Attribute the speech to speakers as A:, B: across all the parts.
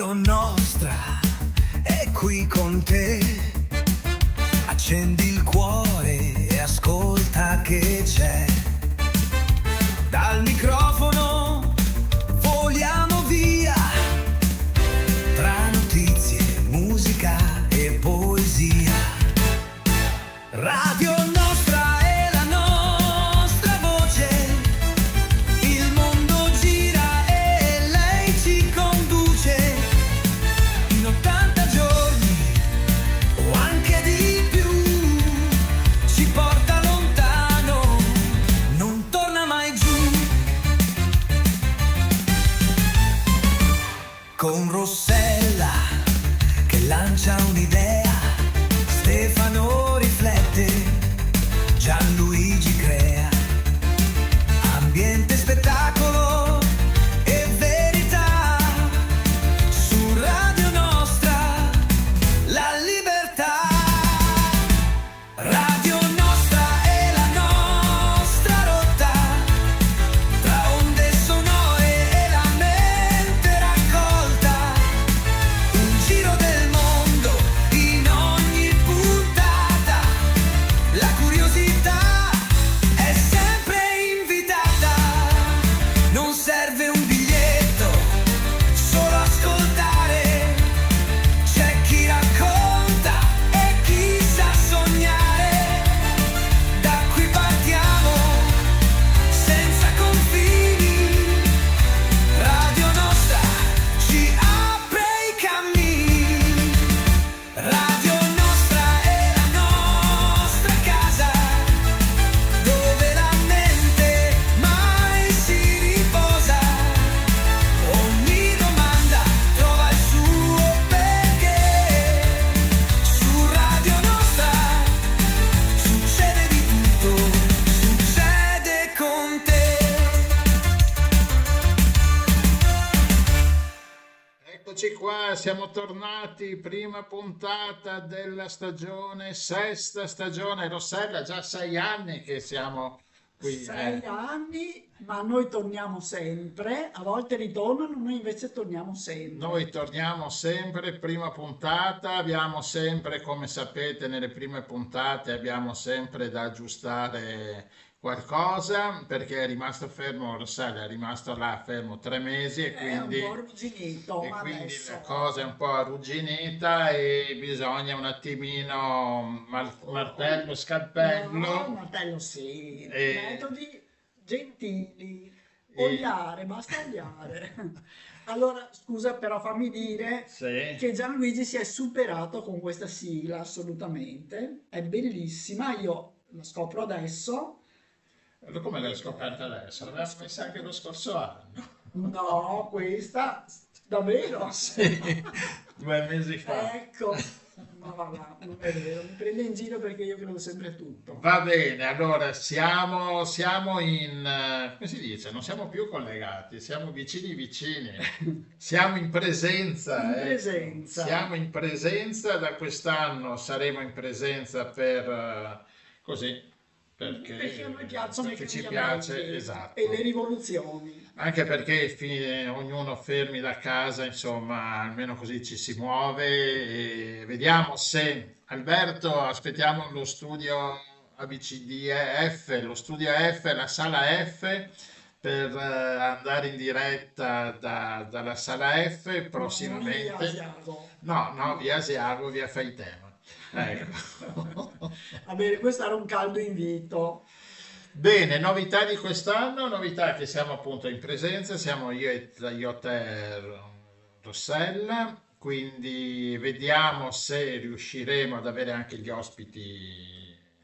A: Radio Nostra è qui con te. Accendi il cuore e ascolta che c'è. Dal microfono voliamo via, tra notizie, musica e poesia. Radio Nostra è la nostra voce, il mondo gira e lei ci conduce. In 80 giorni o anche di più, ci porta lontano, non torna mai giù. Con Rossella che lancia un'idea, Stefano riflette, Gianluigi crea. Ambiente, spettacolo e verità, su Radio Nostra la libertà. Radio Nostra è la nostra rotta, tra onde sonore e la mente raccolta. Un giro del mondo in ogni puntata, la curiosità è sempre invitata. Non serve un biglietto, solo ascoltare. C'è chi racconta e chi sa sognare. Da qui partiamo senza confini. Radio Nostra ci apre i cammini. Radio Nostra è la nostra casa, dove la mente mai si riposa. Ogni domanda trova il suo perché. Su Radio Nostra succede di tutto, succede con te.
B: Eccoci qua, siamo tornati, prima puntata della stagione, sesta stagione. Rossella, già 6 anni che siamo qui.
C: 6 anni, ma noi torniamo sempre, a volte ritornano, noi invece torniamo sempre.
B: Noi torniamo sempre, prima puntata, abbiamo sempre, come sapete, nelle prime puntate abbiamo sempre da aggiustare qualcosa, perché è rimasto fermo, Rossella è rimasto là fermo 3 mesi e
C: È un
B: quindi...
C: po' arrugginito,
B: E
C: ma
B: quindi
C: adesso...
B: la cosa è un po' arrugginita e bisogna un attimino martello,
C: No,
B: scalpello.
C: Martello sì,
B: E-
C: metodi gentili,
B: e-
C: oliare, basta oliare. Allora, scusa, però fammi dire
B: Sì.
C: che Gianluigi si è superato con questa sigla, assolutamente, è bellissima, io la scopro adesso.
B: Come l'hai scoperta adesso? L'avevamo messa anche lo scorso anno.
C: No, questa, davvero?
B: Sì, 2 mesi fa.
C: Ecco, ma va là, non è vero, mi prende in giro perché io credo sempre tutto.
B: Va bene, allora siamo in, come si dice? Non siamo più collegati, siamo vicini vicini, siamo in presenza.
C: In
B: ecco.
C: presenza.
B: Siamo in presenza, da quest'anno saremo in presenza per così,
C: Perché a noi piacciono i
B: perché ci
C: cambiamenti
B: piace, esatto.
C: e le rivoluzioni.
B: Anche perché ognuno fermi da casa, insomma, almeno così ci si muove e vediamo se Alberto, aspettiamo lo studio ABCDF, lo studio F, la sala F per andare in diretta dalla sala F
C: Non via
B: prossimamente.
C: Asiago.
B: No, via Asiago, via Faitema. Ecco.
C: Va bene, questo era un caldo invito.
B: Bene, novità di quest'anno, novità che siamo appunto in presenza, siamo io, te, Rossella, quindi vediamo se riusciremo ad avere anche gli ospiti.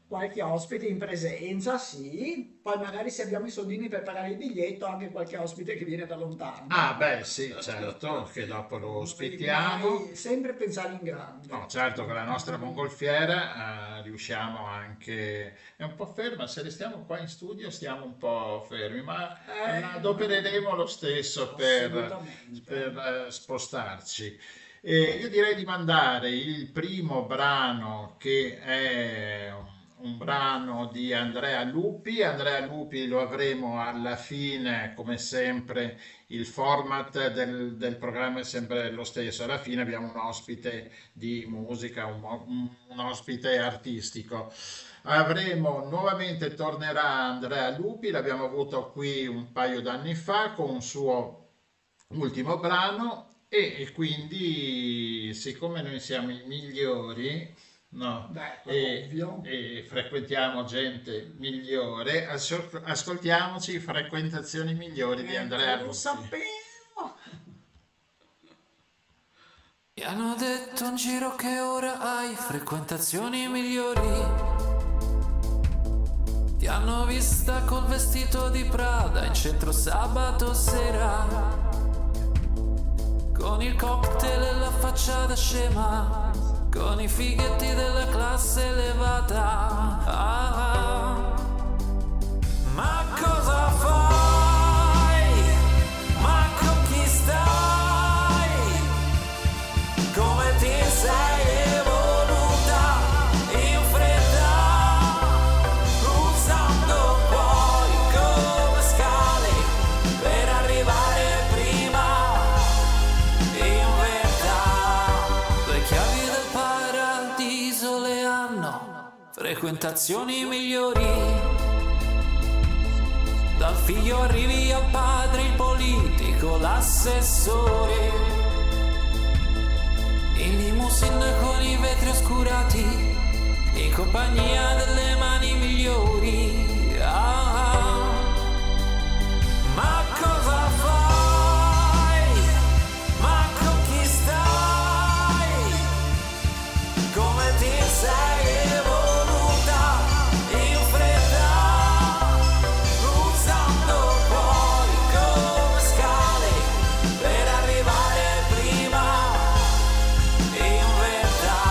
C: Qualche ospite in presenza, sì. Poi magari se abbiamo i soldini per pagare il biglietto, anche qualche ospite che viene da lontano.
B: Ah, beh, sì, certo, che dopo lo ospitiamo.
C: Devi sempre pensare in grande.
B: No, certo, con la nostra mongolfiera riusciamo anche... È un po' ferma, se restiamo qua in studio stiamo un po' fermi, ma adopereremo lo stesso
C: Assolutamente.
B: per spostarci. Io direi di mandare il primo brano che è un brano di Andrea Lupi. Andrea Lupi lo avremo alla fine, come sempre, il format del programma è sempre lo stesso. Alla fine abbiamo un ospite di musica, un ospite artistico. Tornerà Andrea Lupi, l'abbiamo avuto qui un paio d'anni fa con un suo ultimo brano e quindi siccome noi siamo i migliori, no,
C: Beh, ovvio.
B: e frequentiamo gente migliore, ascoltiamoci Frequentazioni migliori di Andrea
C: Lo
B: Lupi.
C: sapevo!
A: Mi hanno detto in giro che ora hai frequentazioni migliori. Ti hanno vista col vestito di Prada in centro sabato sera, con il cocktail e la faccia da scema, con i fighetti della classe elevata. Ma cosa fai? Ma con chi stai? Come ti sei evoluta in fretta, usando poi come scale per arrivare prima in verità. Le chiavi del paradiso le hanno frequentazioni migliori. Dal figlio arrivi al padre, il politico, l'assessore, in limousine con i vetri oscurati, in compagnia delle mani migliori. Ma cosa fai? Ma con chi stai? Come ti sei evoluta in fretta, usando poi come scale per arrivare prima in verità.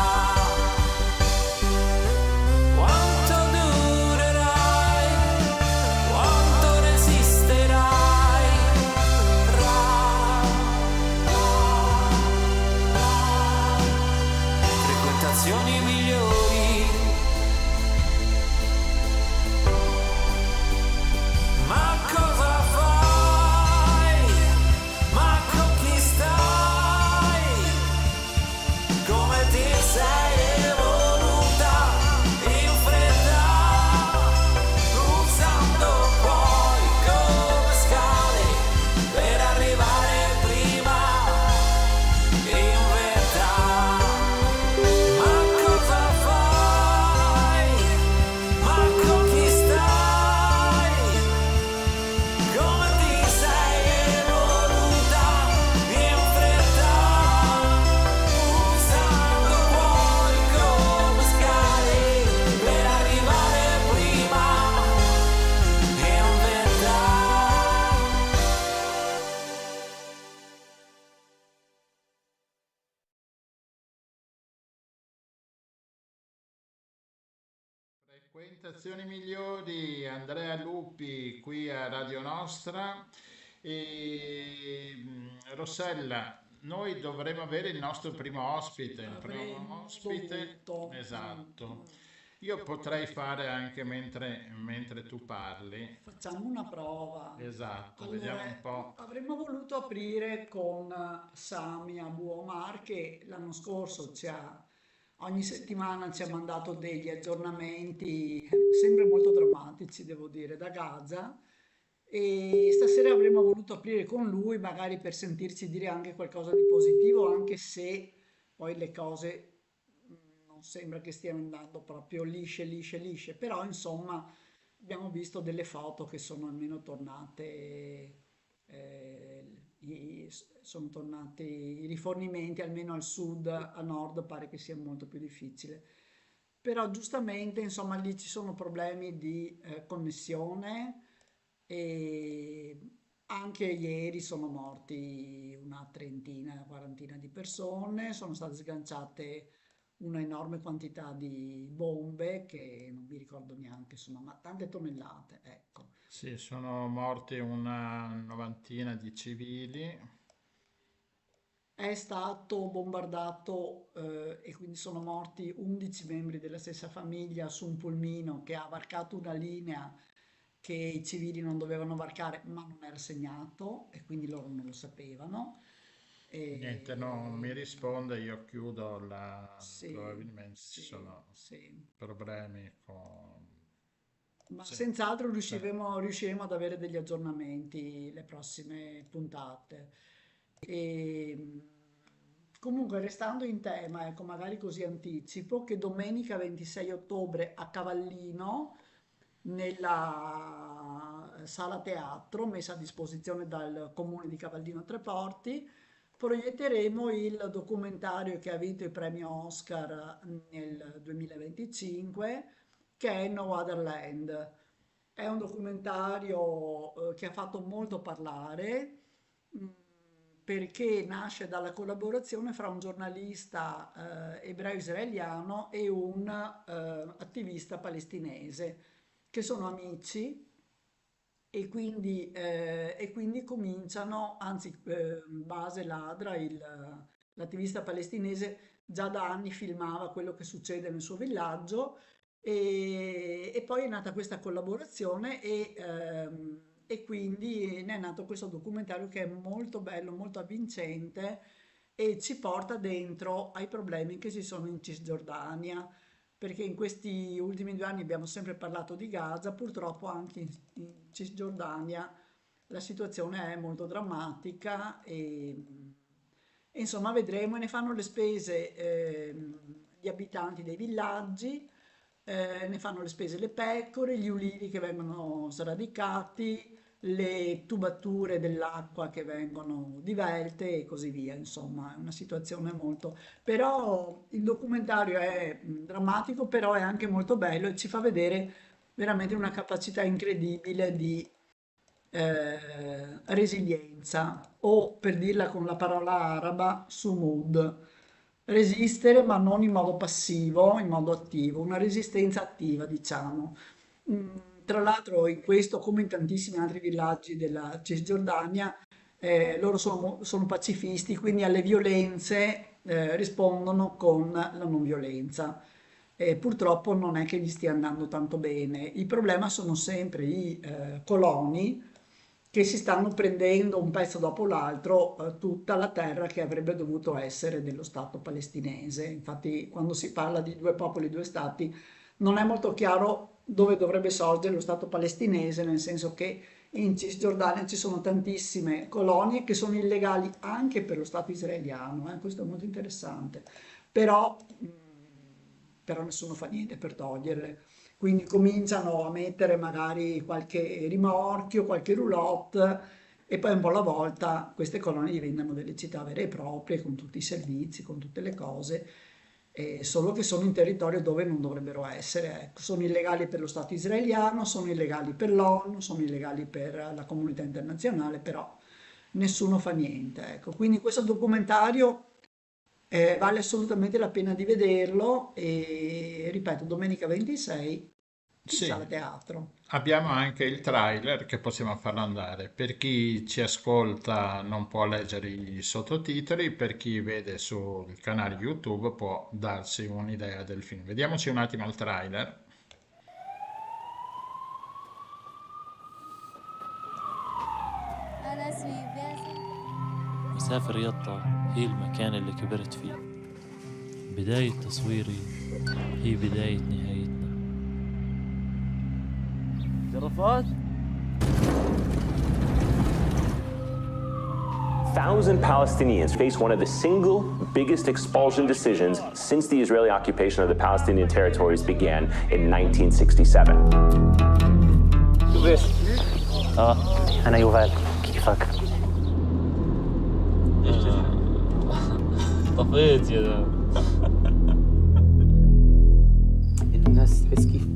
A: Quanto durerai? Quanto resisterai? Frequentazioni migliori. Ma cosa fai? Ma con chi stai? Come ti sei evoluta in fretta, usando poi come scale per arrivare prima in verità. Ma cosa fai? Ma con chi stai? Come ti sei evoluta in fretta, usando poi come scale per arrivare prima in verità.
B: Frequentazioni migliori, Andrea Lupi qui a Radio Nostra. Rossella, noi dovremo avere il nostro primo ospite. Il primo
C: Avremmo
B: ospite,
C: dovuto.
B: esatto. Io potrei fare anche mentre tu parli.
C: Facciamo una prova.
B: Esatto, vediamo un po'.
C: Avremmo voluto aprire con Sami Abu Omar che l'anno scorso ogni settimana ci ha mandato degli aggiornamenti, sempre molto drammatici, devo dire, da Gaza. E stasera avremmo voluto aprire con lui, magari per sentirci dire anche qualcosa di positivo, anche se poi le cose non sembra che stiano andando proprio lisce, lisce, lisce, però insomma abbiamo visto delle foto che sono almeno tornate, sono tornati i rifornimenti, almeno al sud, a nord pare che sia molto più difficile. Però giustamente, insomma, lì ci sono problemi di connessione e anche ieri sono morti una trentina, una quarantina di persone, sono state sganciate una enorme quantità di bombe che non mi ricordo neanche, sono ma tante tonnellate, ecco.
B: Sì, sono morti una novantina di civili.
C: è stato bombardato e quindi sono morti 11 membri della stessa famiglia su un pulmino che ha varcato una linea che i civili non dovevano varcare, ma non era segnato e quindi loro non lo sapevano.
B: Niente, non mi
C: E,
B: risponde, io chiudo
C: sì,
B: probabilmente ci
C: sì,
B: sono
C: sì.
B: problemi con...
C: Ma
B: Sì,
C: senz'altro
B: sì.
C: riusciremo ad avere degli aggiornamenti le prossime puntate. E, comunque, restando in tema, ecco, magari così anticipo che domenica 26 ottobre a Cavallino, nella sala teatro messa a disposizione dal comune di Cavallino Treporti, proietteremo il documentario che ha vinto il premio Oscar nel 2025, che è No Other Land. È un documentario che ha fatto molto parlare mh, perché nasce dalla collaborazione fra un giornalista ebreo-israeliano e un attivista palestinese che sono amici e quindi cominciano, anzi, Base Ladra, l'attivista palestinese, già da anni filmava quello che succede nel suo villaggio e poi è nata questa collaborazione e quindi ne è nato questo documentario che è molto bello, molto avvincente e ci porta dentro ai problemi che ci sono in Cisgiordania, perché in questi ultimi 2 anni abbiamo sempre parlato di Gaza, purtroppo anche in Cisgiordania la situazione è molto drammatica e insomma vedremo, e ne fanno le spese gli abitanti dei villaggi, ne fanno le spese le pecore, gli ulivi che vengono sradicati, le tubature dell'acqua che vengono divelte e così via. Insomma, è una situazione molto... Però il documentario è drammatico, però è anche molto bello e ci fa vedere veramente una capacità incredibile di resilienza o per dirla con la parola araba, sumud, resistere ma non in modo passivo, in modo attivo, una resistenza attiva, diciamo. Mm, Tra l'altro in questo, come in tantissimi altri villaggi della Cisgiordania, loro sono pacifisti, quindi alle violenze rispondono con la non violenza. Purtroppo non è che gli stia andando tanto bene. Il problema sono sempre i coloni che si stanno prendendo un pezzo dopo l'altro tutta la terra che avrebbe dovuto essere dello Stato palestinese. Infatti, quando si parla di due popoli, due stati, non è molto chiaro dove dovrebbe sorgere lo Stato palestinese, nel senso che in Cisgiordania ci sono tantissime colonie che sono illegali anche per lo Stato israeliano, questo è molto interessante, però, però nessuno fa niente per toglierle. Quindi cominciano a mettere magari qualche rimorchio, qualche roulotte e poi un po' alla volta queste colonie diventano delle città vere e proprie con tutti i servizi, con tutte le cose, solo che sono in territorio dove non dovrebbero essere. Ecco. Sono illegali per lo Stato israeliano, sono illegali per l'ONU, sono illegali per la comunità internazionale, però nessuno fa niente. Ecco. Quindi questo documentario vale assolutamente la pena di vederlo e ripeto, domenica 26 in
B: Sì,
C: sala teatro.
B: abbiamo anche il trailer che possiamo farlo andare. Per chi ci ascolta non può leggere i sottotitoli, per chi vede sul canale YouTube può darsi un'idea del film. Vediamoci un attimo il trailer.
D: أنا اسمي باسم.
E: مسافر يطا هي المكان اللي كبرت فيه. بداية تصويري هي بداية نهايتنا. جرافات
F: 1,000 Palestinians face one of the single biggest expulsion decisions since the Israeli occupation of the Palestinian territories began in 1967.
G: أنا يوفال كيفك؟
E: طفيت يا زلمة.
G: الناس تحس كيف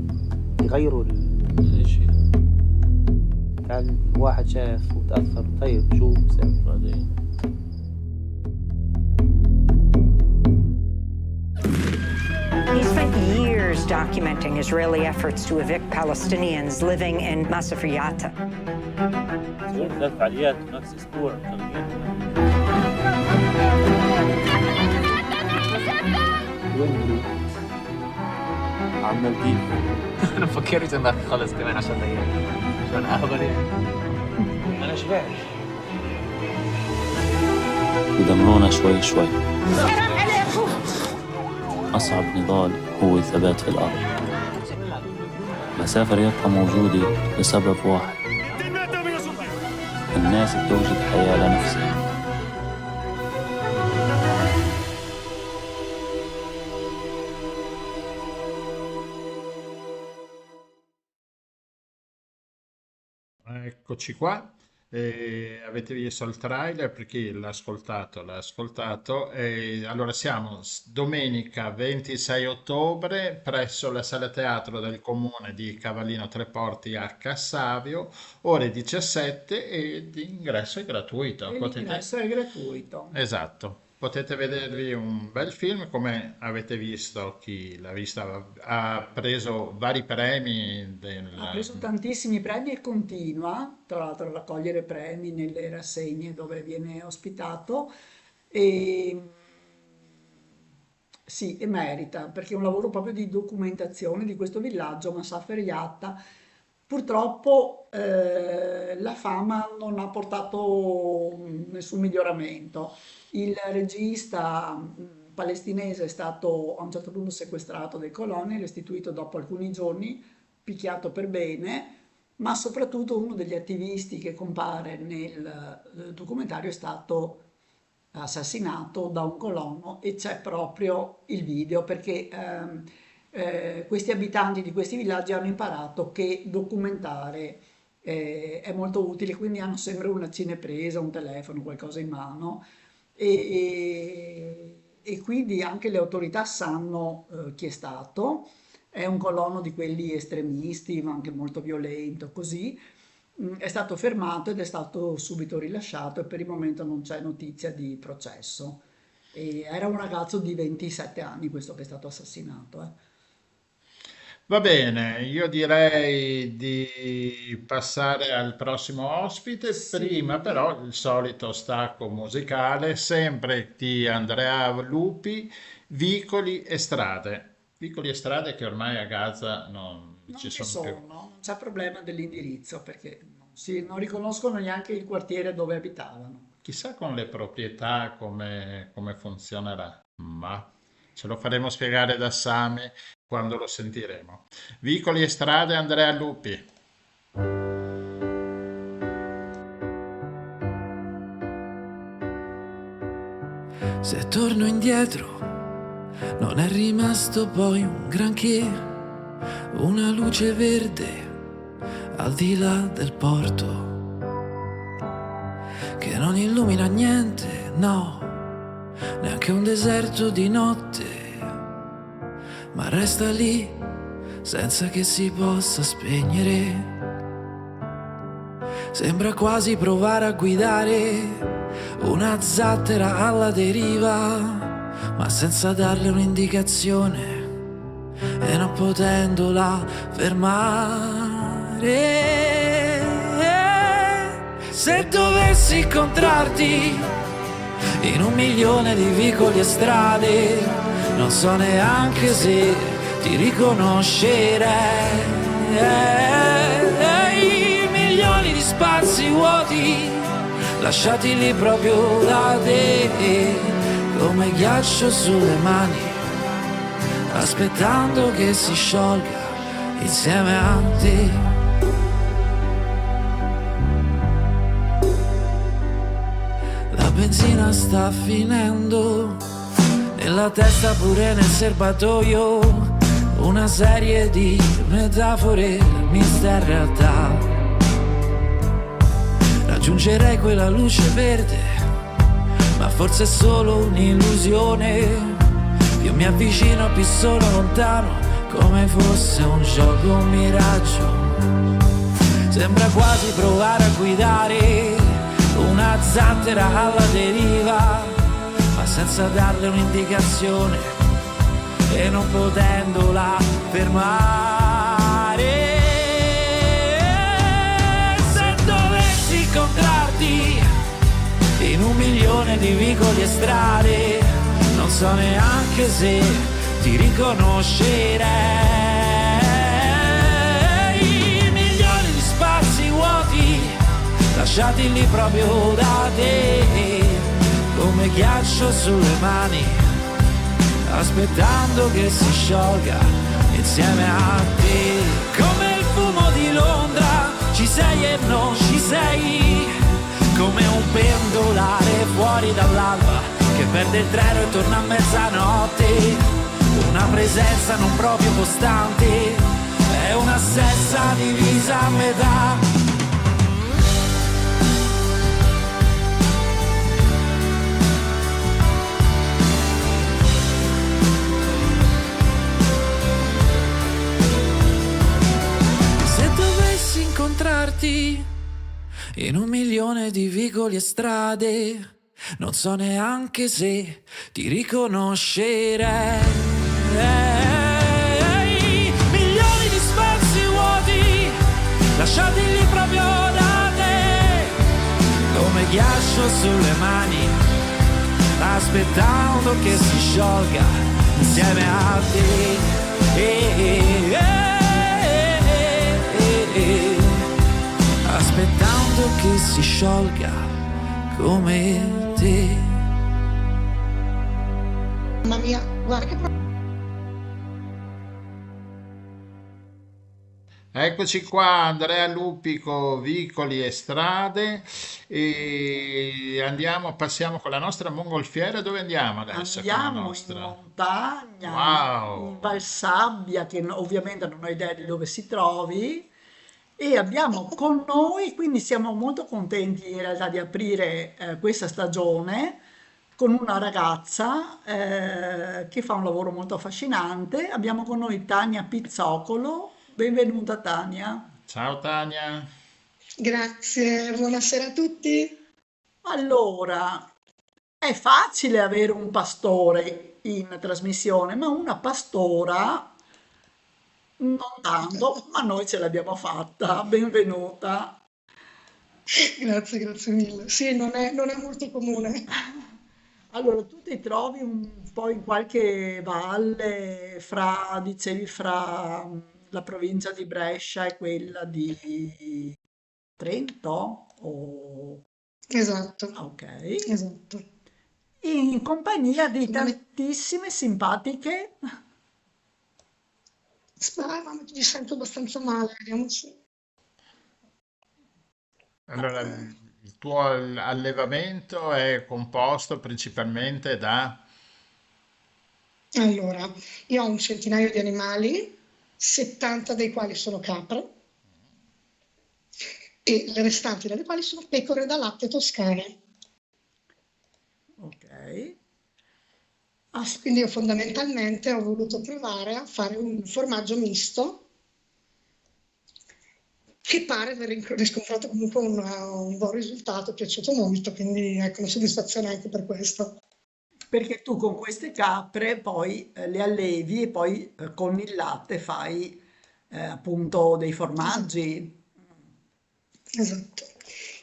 G: يغيروا
E: إيش هي؟
G: كان واحد شاف وتأثر طيب شو بسبب
E: بعدين
H: He spent years documenting Israeli efforts to evict Palestinians living in Masafriyata.
E: سويت 3 فعاليات بنفس أسبوع شغالين.
G: وين نروح؟
E: على المالديف.
D: انا فكرت انك تخلص كمان 10 ايام عشان اهبل يعني.
G: أنا شبعت.
E: يدمرونا شوي شوي. أصعب نضال هو الثبات في الأرض. مسافة رياضة موجودة لسبب واحد: الناس بتوجد حياة لنفسها.
B: Eccoci qua. Avete visto il trailer? Per chi l'ha ascoltato, l'ha ascoltato. Allora siamo domenica 26 ottobre presso la sala teatro del comune di Cavallino Treporti a Cassavio, ore 17 e l'ingresso è gratuito.
C: E l'ingresso è gratuito.
B: Esatto. Potete vedervi un bel film, come avete visto, chi l'ha vista ha preso vari premi
C: Ha preso tantissimi premi e continua, tra l'altro, a raccogliere premi nelle rassegne dove viene ospitato. E sì, e merita, perché è un lavoro proprio di documentazione di questo villaggio, Masafer Yatta. Purtroppo la fama non ha portato nessun miglioramento. Il regista palestinese è stato a un certo punto sequestrato dai coloni, restituito dopo alcuni giorni, picchiato per bene, ma soprattutto uno degli attivisti che compare nel documentario è stato assassinato da un colono, e c'è proprio il video, perché questi abitanti di questi villaggi hanno imparato che documentare è molto utile, quindi hanno sempre una cinepresa, un telefono, qualcosa in mano, e quindi anche le autorità sanno chi è stato. È un colono di quelli estremisti, ma anche molto violento, così. È stato fermato ed è stato subito rilasciato, e per il momento non c'è notizia di processo. E era un ragazzo di 27 anni questo che è stato assassinato.
B: Va bene, io direi di passare al prossimo ospite. Prima però il solito stacco musicale, sempre di Andrea Lupi, Vicoli e Strade. Vicoli e strade che ormai a Gaza non
C: Non
B: ci
C: ci
B: sono più.
C: sono, non c'è problema dell'indirizzo, perché non riconoscono neanche il quartiere dove abitavano.
B: Chissà con le proprietà come funzionerà, ma ce lo faremo spiegare da Sami quando lo sentiremo. Vicoli e strade, Andrea Lupi.
A: Se torno indietro, non è rimasto poi un granché, una luce verde al di là del porto, che non illumina niente, no, neanche un deserto di notte, ma resta lì senza che si possa spegnere. Sembra quasi provare a guidare una zattera alla deriva, ma senza darle un'indicazione e non potendola fermare. Se dovessi incontrarti in 1.000.000 di vicoli e strade, non so neanche se ti riconoscerei. Milioni di spazi vuoti lasciati lì proprio da te, come ghiaccio sulle mani, aspettando che si sciolga insieme a te. La benzina sta finendo, nella testa pure nel serbatoio, una serie di metafore miste in realtà. Raggiungerei quella luce verde, ma forse è solo un'illusione. Più mi avvicino più sono lontano, come fosse un gioco, un miraggio. Sembra quasi provare a guidare una zattera alla deriva, ma senza darle un'indicazione e non potendola fermare. Se dovessi incontrarti in 1.000.000 di vicoli e strade, non so neanche se ti riconoscerei. Milioni di spazi vuoti lasciati lì proprio da te, come ghiaccio sulle mani, aspettando che si sciolga insieme a te. Come il fumo di Londra, ci sei e non ci sei, come un pendolare fuori dall'alba che perde il treno e torna a mezzanotte. Una presenza non proprio costante, è un'assenza divisa a metà. Incontrarti in 1.000.000 di vicoli e strade, non so neanche se ti riconoscerei. Milioni di spazi vuoti lasciati lì proprio da te, come ghiaccio sulle mani, aspettando che si sciolga insieme a te. Aspettando che si sciolga come te.
I: Mamma mia, guarda che
B: Eccoci qua, Andrea Lupi con Vicoli e Strade, e passiamo con la nostra mongolfiera. Dove andiamo adesso con la
C: Andiamo in
B: nostra?
C: montagna,
B: Wow!
C: in Valsabbia, che ovviamente non ho idea di dove si trovi, e abbiamo con noi, quindi siamo molto contenti in realtà di aprire questa stagione con una ragazza che fa un lavoro molto affascinante. Abbiamo con noi Tania Pizzocolo. Benvenuta Tania.
B: Ciao Tania.
I: grazie, buonasera a tutti.
C: Allora, è facile avere un pastore in trasmissione, ma una pastora non tanto, ma noi ce l'abbiamo fatta. Benvenuta.
I: Grazie mille. Sì, non è molto comune.
C: Allora, tu ti trovi un po' in qualche valle dicevi, fra la provincia di Brescia e quella di Trento?
I: Esatto,
C: Ok.
I: esatto.
C: In compagnia di
I: Fondament-
C: tantissime simpatiche.
I: Ma mi sento abbastanza male, vediamo se...
B: Allora, il tuo allevamento è composto principalmente da...
I: Allora, io ho un centinaio di animali, 70 dei quali sono capre e le restanti delle quali sono pecore da latte toscane.
C: Ok.
I: Quindi io fondamentalmente ho voluto provare a fare un formaggio misto che pare aver riscontrato comunque un buon risultato, è piaciuto molto, quindi ecco una soddisfazione anche per questo.
C: Perché tu con queste capre poi le allevi e poi con il latte fai appunto dei formaggi.
I: Esatto.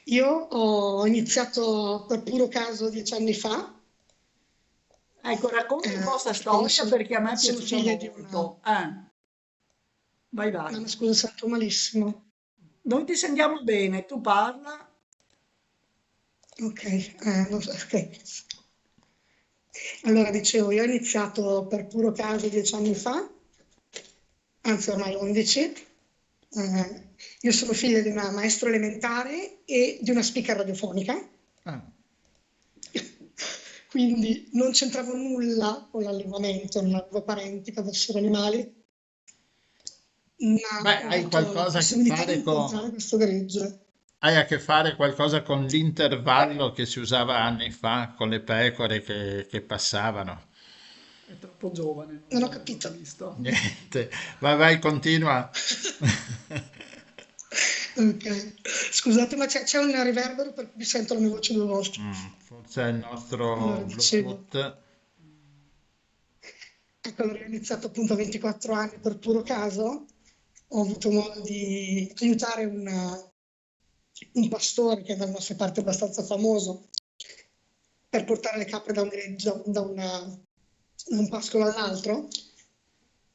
I: Io ho iniziato per puro caso 10 anni fa.
C: Ecco, racconta un po' questa
I: quando
C: storia perché a me
I: sono
C: piace
I: figlia di
C: molto. Vai, vai.
I: No, scusa, sento malissimo.
C: Noi ti sentiamo bene, tu parla.
I: Ok, ok. Allora dicevo, io ho iniziato per puro caso 10 anni fa, anzi ormai 11. Io sono figlia di una maestra elementare e di una speaker radiofonica.
B: Ah,
I: Quindi non c'entravo nulla con l'allevamento, non avevo parenti che avessero animali, ma
B: beh,
I: ho
B: hai
I: avuto la
B: qualcosa a che
I: possibilità di
B: fare
I: incontrare questo gregge.
B: hai a che fare qualcosa con l'intervallo che si usava anni fa con le pecore che passavano.
C: È troppo giovane,
I: Non ho
C: l'ho
I: capito.
B: Certo.
C: visto.
B: Niente, vai, continua.
I: Ok, scusate, ma c'è un riverbero per cui sento la mia voce due volte.
B: Forse è il nostro
I: Allora, dicevo,
B: Bluetooth.
I: ecco, allora io ho iniziato appunto a 24 anni per puro caso, ho avuto modo di aiutare un pastore che è dalle nostre parti abbastanza famoso per portare le capre da un pascolo all'altro.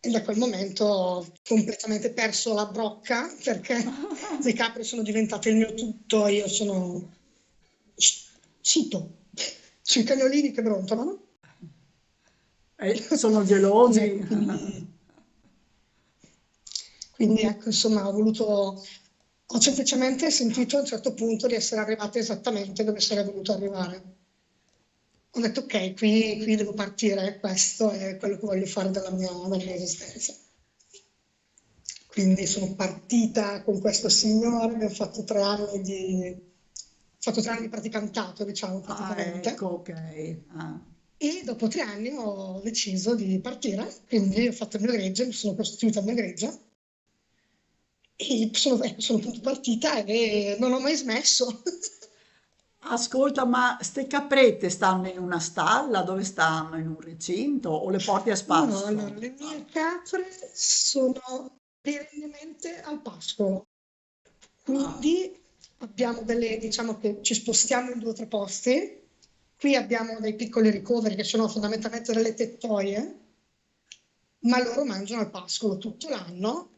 I: E da quel momento ho completamente perso la brocca perché le capre sono diventate il mio tutto, io sono sito sui cagnolini che brontolano.
C: Sono gelosi.
I: Quindi ecco, insomma, ho semplicemente sentito a un certo punto di essere arrivata esattamente dove sarei voluto arrivare. Ho detto ok, qui devo partire, questo è quello che voglio fare della mia esistenza. Quindi sono partita con questo signore, abbiamo fatto 3 anni di praticantato, diciamo, praticamente.
C: Ecco, ok.
I: E dopo 3 anni ho deciso di partire, quindi ho fatto il mio gregge, mi sono costituita il mio gregge e sono appunto partita e non ho mai smesso.
C: Ascolta, ma ste caprette stanno in una stalla? Dove stanno? In un recinto? O le porti a
I: No,
C: spasso?
I: allora, le mie capre sono perennemente al pascolo, quindi abbiamo diciamo che ci spostiamo in 2 o 3 posti. Qui abbiamo dei piccoli ricoveri che sono fondamentalmente delle tettoie, ma loro mangiano al pascolo tutto l'anno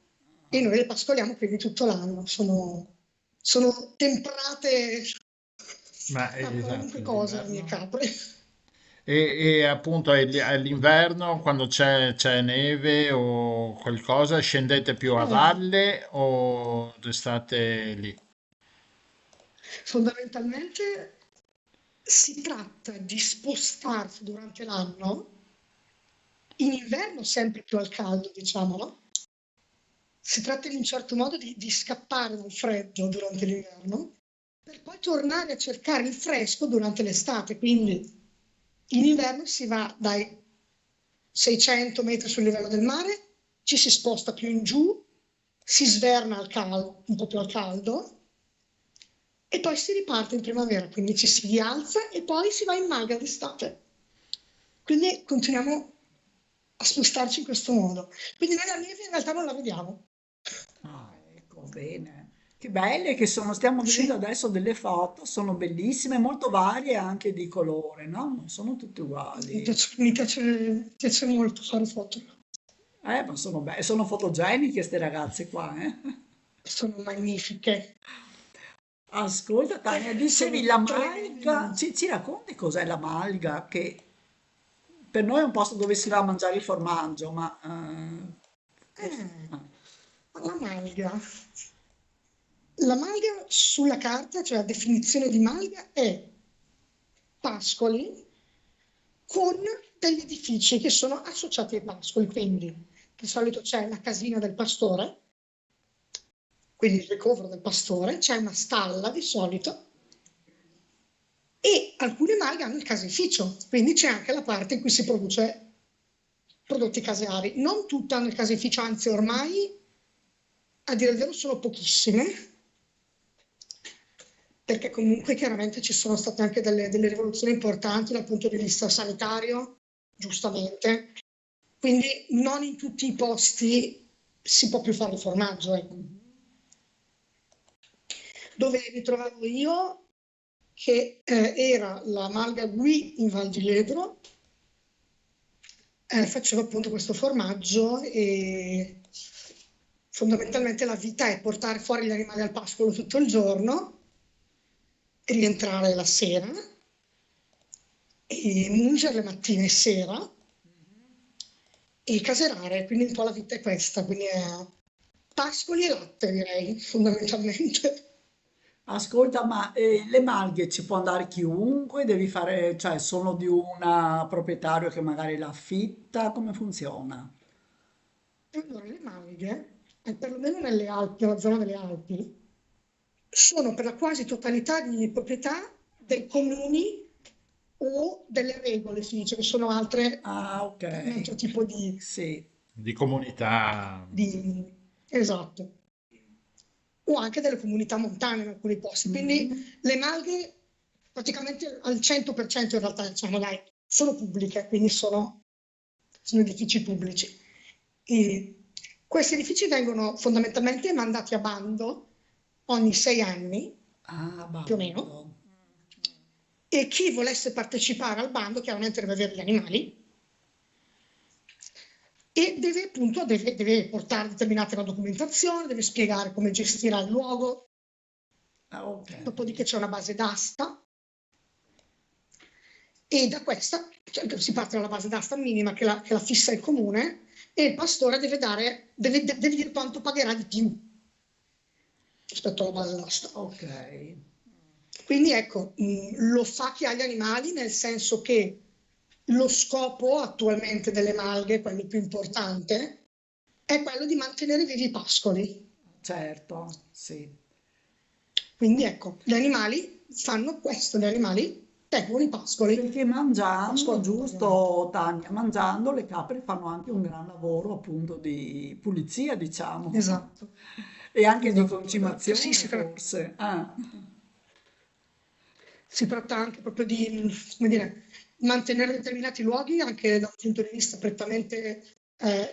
I: e noi le pascoliamo quindi tutto l'anno. Sono temprate
B: Ma
I: a qualunque
B: esatto,
I: cosa le mie capre.
B: E appunto all'inverno, quando c'è neve o qualcosa, scendete più a valle o restate lì?
I: Fondamentalmente si tratta di spostarsi durante l'anno, in inverno sempre più al caldo, diciamolo. Si tratta in un certo modo di scappare dal freddo durante l'inverno per poi tornare a cercare il fresco durante l'estate. Quindi in inverno si va dai 600 metri sul livello del mare, ci si sposta più in giù, si sverna un po' più al caldo e poi si riparte in primavera, quindi ci si rialza e poi si va in malga d'estate. Quindi continuiamo a spostarci in questo modo. Quindi noi la neve in realtà non la vediamo.
C: Ecco, bene. Che belle che sono, stiamo vedendo adesso delle foto, sono bellissime, molto varie anche di colore, no? Non sono tutte
I: Mi
C: uguali.
I: piace molto fare foto.
C: Ma sono fotogeniche queste ragazze qua, eh?
I: Sono magnifiche.
C: Ascolta, Tania, dicevi la malga, ci racconti cos'è la malga? Che per noi è un posto dove si va a mangiare il formaggio, ma
I: La malga. La malga sulla carta, cioè la definizione di malga è pascoli con degli edifici che sono associati ai pascoli, quindi di solito c'è la casina del pastore, quindi il ricovero del pastore, c'è una stalla di solito e alcune malghe hanno il caseificio, quindi c'è anche la parte in cui si produce prodotti caseari. Non tutte hanno il caseificio, anzi ormai, a dire il vero, sono pochissime, perché comunque chiaramente ci sono state anche delle rivoluzioni importanti dal punto di vista sanitario, giustamente. Quindi non in tutti i posti si può più fare il formaggio. Ecco. Dove mi trovavo io, che era la malga Gui in Val di Ledro, facevo appunto questo formaggio e fondamentalmente la vita è portare fuori gli animali al pascolo tutto il giorno, rientrare la sera e mungere le mattine e sera e caserare, quindi un po' la vita è questa, quindi è pascoli e latte direi fondamentalmente.
C: ascolta, ma le malghe ci può andare chiunque? Devi fare, cioè, sono di un proprietario che magari l'affitta? Come funziona?
I: Allora, le malghe, perlomeno nelle Alpi, nella zona delle Alpi, sono per la quasi totalità di proprietà dei comuni o delle regole, si dice che sono altre,
C: Ah,
I: un altro
C: ok.
I: tipo di,
C: Sì.
B: Di comunità.
I: esatto, o anche delle comunità montane in alcuni posti. Quindi le malghe praticamente al 100% in realtà, diciamo, dai, sono pubbliche, quindi sono edifici pubblici. E questi edifici vengono fondamentalmente mandati a bando ogni 6 anni,
C: Ah,
I: più o meno,
C: bando.
I: e chi volesse partecipare al bando chiaramente deve avere gli animali e deve portare determinata documentazione, deve spiegare come gestirà il luogo.
C: Ok.
I: Dopodiché c'è una base d'asta e da questa si parte dalla base d'asta minima che la fissa il comune e il pastore deve dire quanto pagherà di più rispetto alla base d'asta.
C: Ok.
I: Quindi ecco, lo fa chi ha gli animali, nel senso che lo scopo attualmente delle malghe, quello più importante, è quello di mantenere vivi i pascoli.
C: Certo, sì.
I: Quindi ecco, gli animali fanno questo, gli animali tengono i pascoli.
C: Perché mangiando,
I: Pascoli.
C: giusto Tania, mangiando le capre fanno anche un gran lavoro appunto di pulizia, diciamo,
I: Esatto.
C: e anche di
I: Esatto.
C: concimazione
I: Sì,
C: forse. Ah.
I: si tratta anche proprio di, come dire, mantenere determinati luoghi anche da un punto di vista prettamente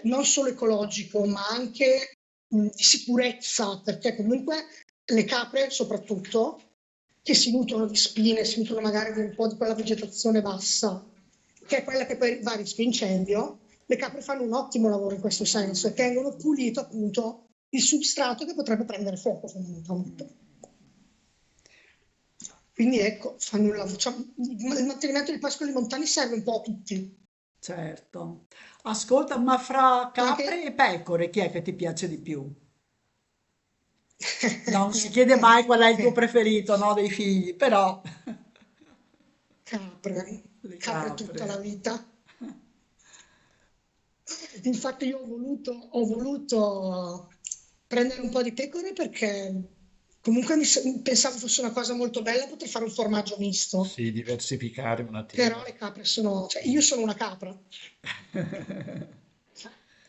I: non solo ecologico, ma anche di sicurezza, perché comunque le capre soprattutto, che si nutrono di spine, si nutrono magari di un po' di quella vegetazione bassa, che è quella che poi va a rischio incendio, le capre fanno un ottimo lavoro in questo senso e tengono pulito appunto il substrato che potrebbe prendere fuoco fondamentalmente. Quindi ecco, fanno un lavoro, cioè, il mantenimento dei pascoli montani serve un po' a tutti.
C: Certo. Ascolta, ma fra capre
I: Anche-
C: e pecore, chi è che ti piace di più? Non si chiede mai qual è il tuo preferito, no, dei figli, però
I: Capre,
C: le
I: capre tutta la
C: capre.
I: vita. Infatti io ho voluto prendere un po' di pecore perché comunque pensavo fosse una cosa molto bella poter fare un formaggio misto,
B: Sì, diversificare un
I: però
B: attimo.
I: le capre cioè io sono una capra,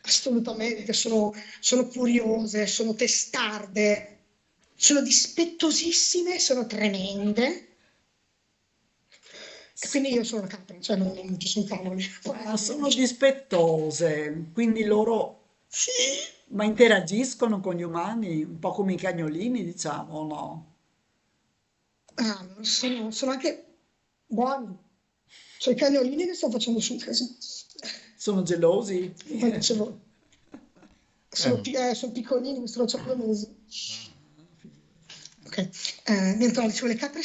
I: assolutamente, sono curiose, sono testarde, sono dispettosissime, sono tremende. E quindi io sono una capra, cioè non ci sono cavoli.
C: Ma sono dispettose, quindi loro
I: Sì.
C: ma interagiscono con gli umani, un po' come i cagnolini, diciamo, o no?
I: Ah, sono anche buoni. Sono i cagnolini che sto facendo su casa.
C: Sono gelosi?
I: Come dicevo, sono piccolini, mi sto facendo 2 mesi. Ok, niente, no, dicevo, le capre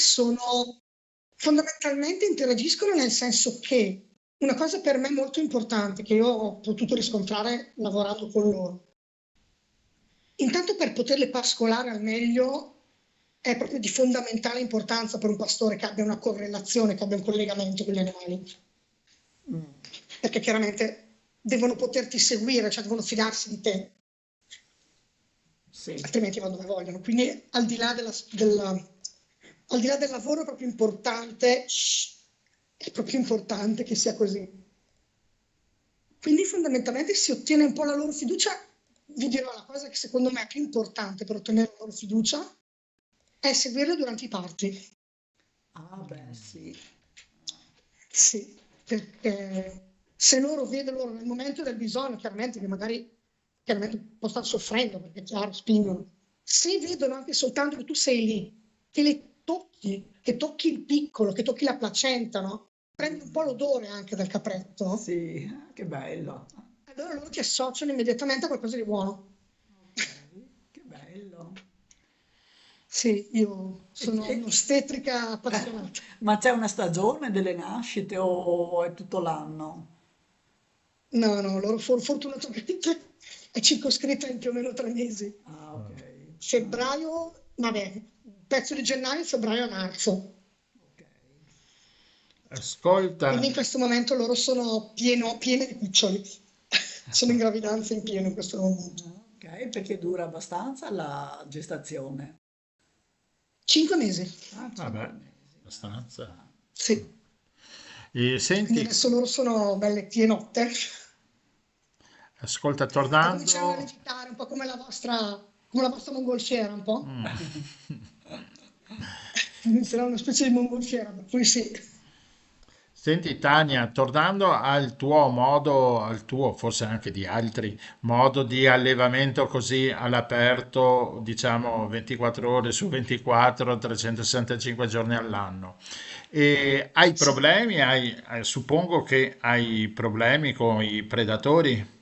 I: fondamentalmente interagiscono nel senso che una cosa per me molto importante che io ho potuto riscontrare lavorando con loro, intanto per poterle pascolare al meglio è proprio di fondamentale importanza per un pastore che abbia una correlazione, che abbia un collegamento con gli animali, perché chiaramente devono poterti seguire, cioè devono fidarsi di te,
C: Sì.
I: altrimenti vanno dove vogliono. Quindi al di là del lavoro è proprio importante che sia così. Quindi fondamentalmente si ottiene un po' la loro fiducia. Vi dirò la cosa che secondo me è più importante per ottenere la loro fiducia è seguirle durante i parti.
C: Ah, beh, sì.
I: Sì, perché se loro vedono nel momento del bisogno, chiaramente che magari un po' stanno soffrendo, perché è chiaro, spingono. Se vedono anche soltanto che tu sei lì, che le tocchi, che tocchi il piccolo, che tocchi la placenta, no? Prendi un po' l'odore anche del capretto,
C: Sì, che bello.
I: allora loro ti associano immediatamente a qualcosa di buono.
C: Che bello.
I: Sì, io sono
C: E-
I: un'ostetrica appassionata.
C: Ma c'è una stagione delle nascite o è tutto l'anno?
I: No, loro fortunatamente è circoscritta in più o meno 3 mesi.
C: Ah, ok.
I: Febbraio, vabbè, pezzo di gennaio, febbraio a marzo.
C: Ok.
B: Ascolta,
I: Quindi in questo momento loro sono piene di cuccioli. Sono in gravidanza in pieno in questo momento.
C: Ok, perché dura abbastanza la gestazione.
I: 5 mesi,
C: Ah,
B: vabbè,
C: 5 mesi.
B: abbastanza.
I: sì.
B: E
I: Quindi
B: senti,
I: adesso loro sono belle pienotte.
B: ascolta,
I: E cominciano a
B: tornando,
I: recitare un po' come la vostra mongolfiera, un po'. Sarà una specie di mongolfiera, per cui sì.
B: senti Tania, tornando al tuo modo, al tuo, forse anche di altri, modo di allevamento così all'aperto, diciamo 24 ore su 24, 365 giorni all'anno. E hai
I: Sì.
B: problemi? Suppongo che hai problemi con i predatori?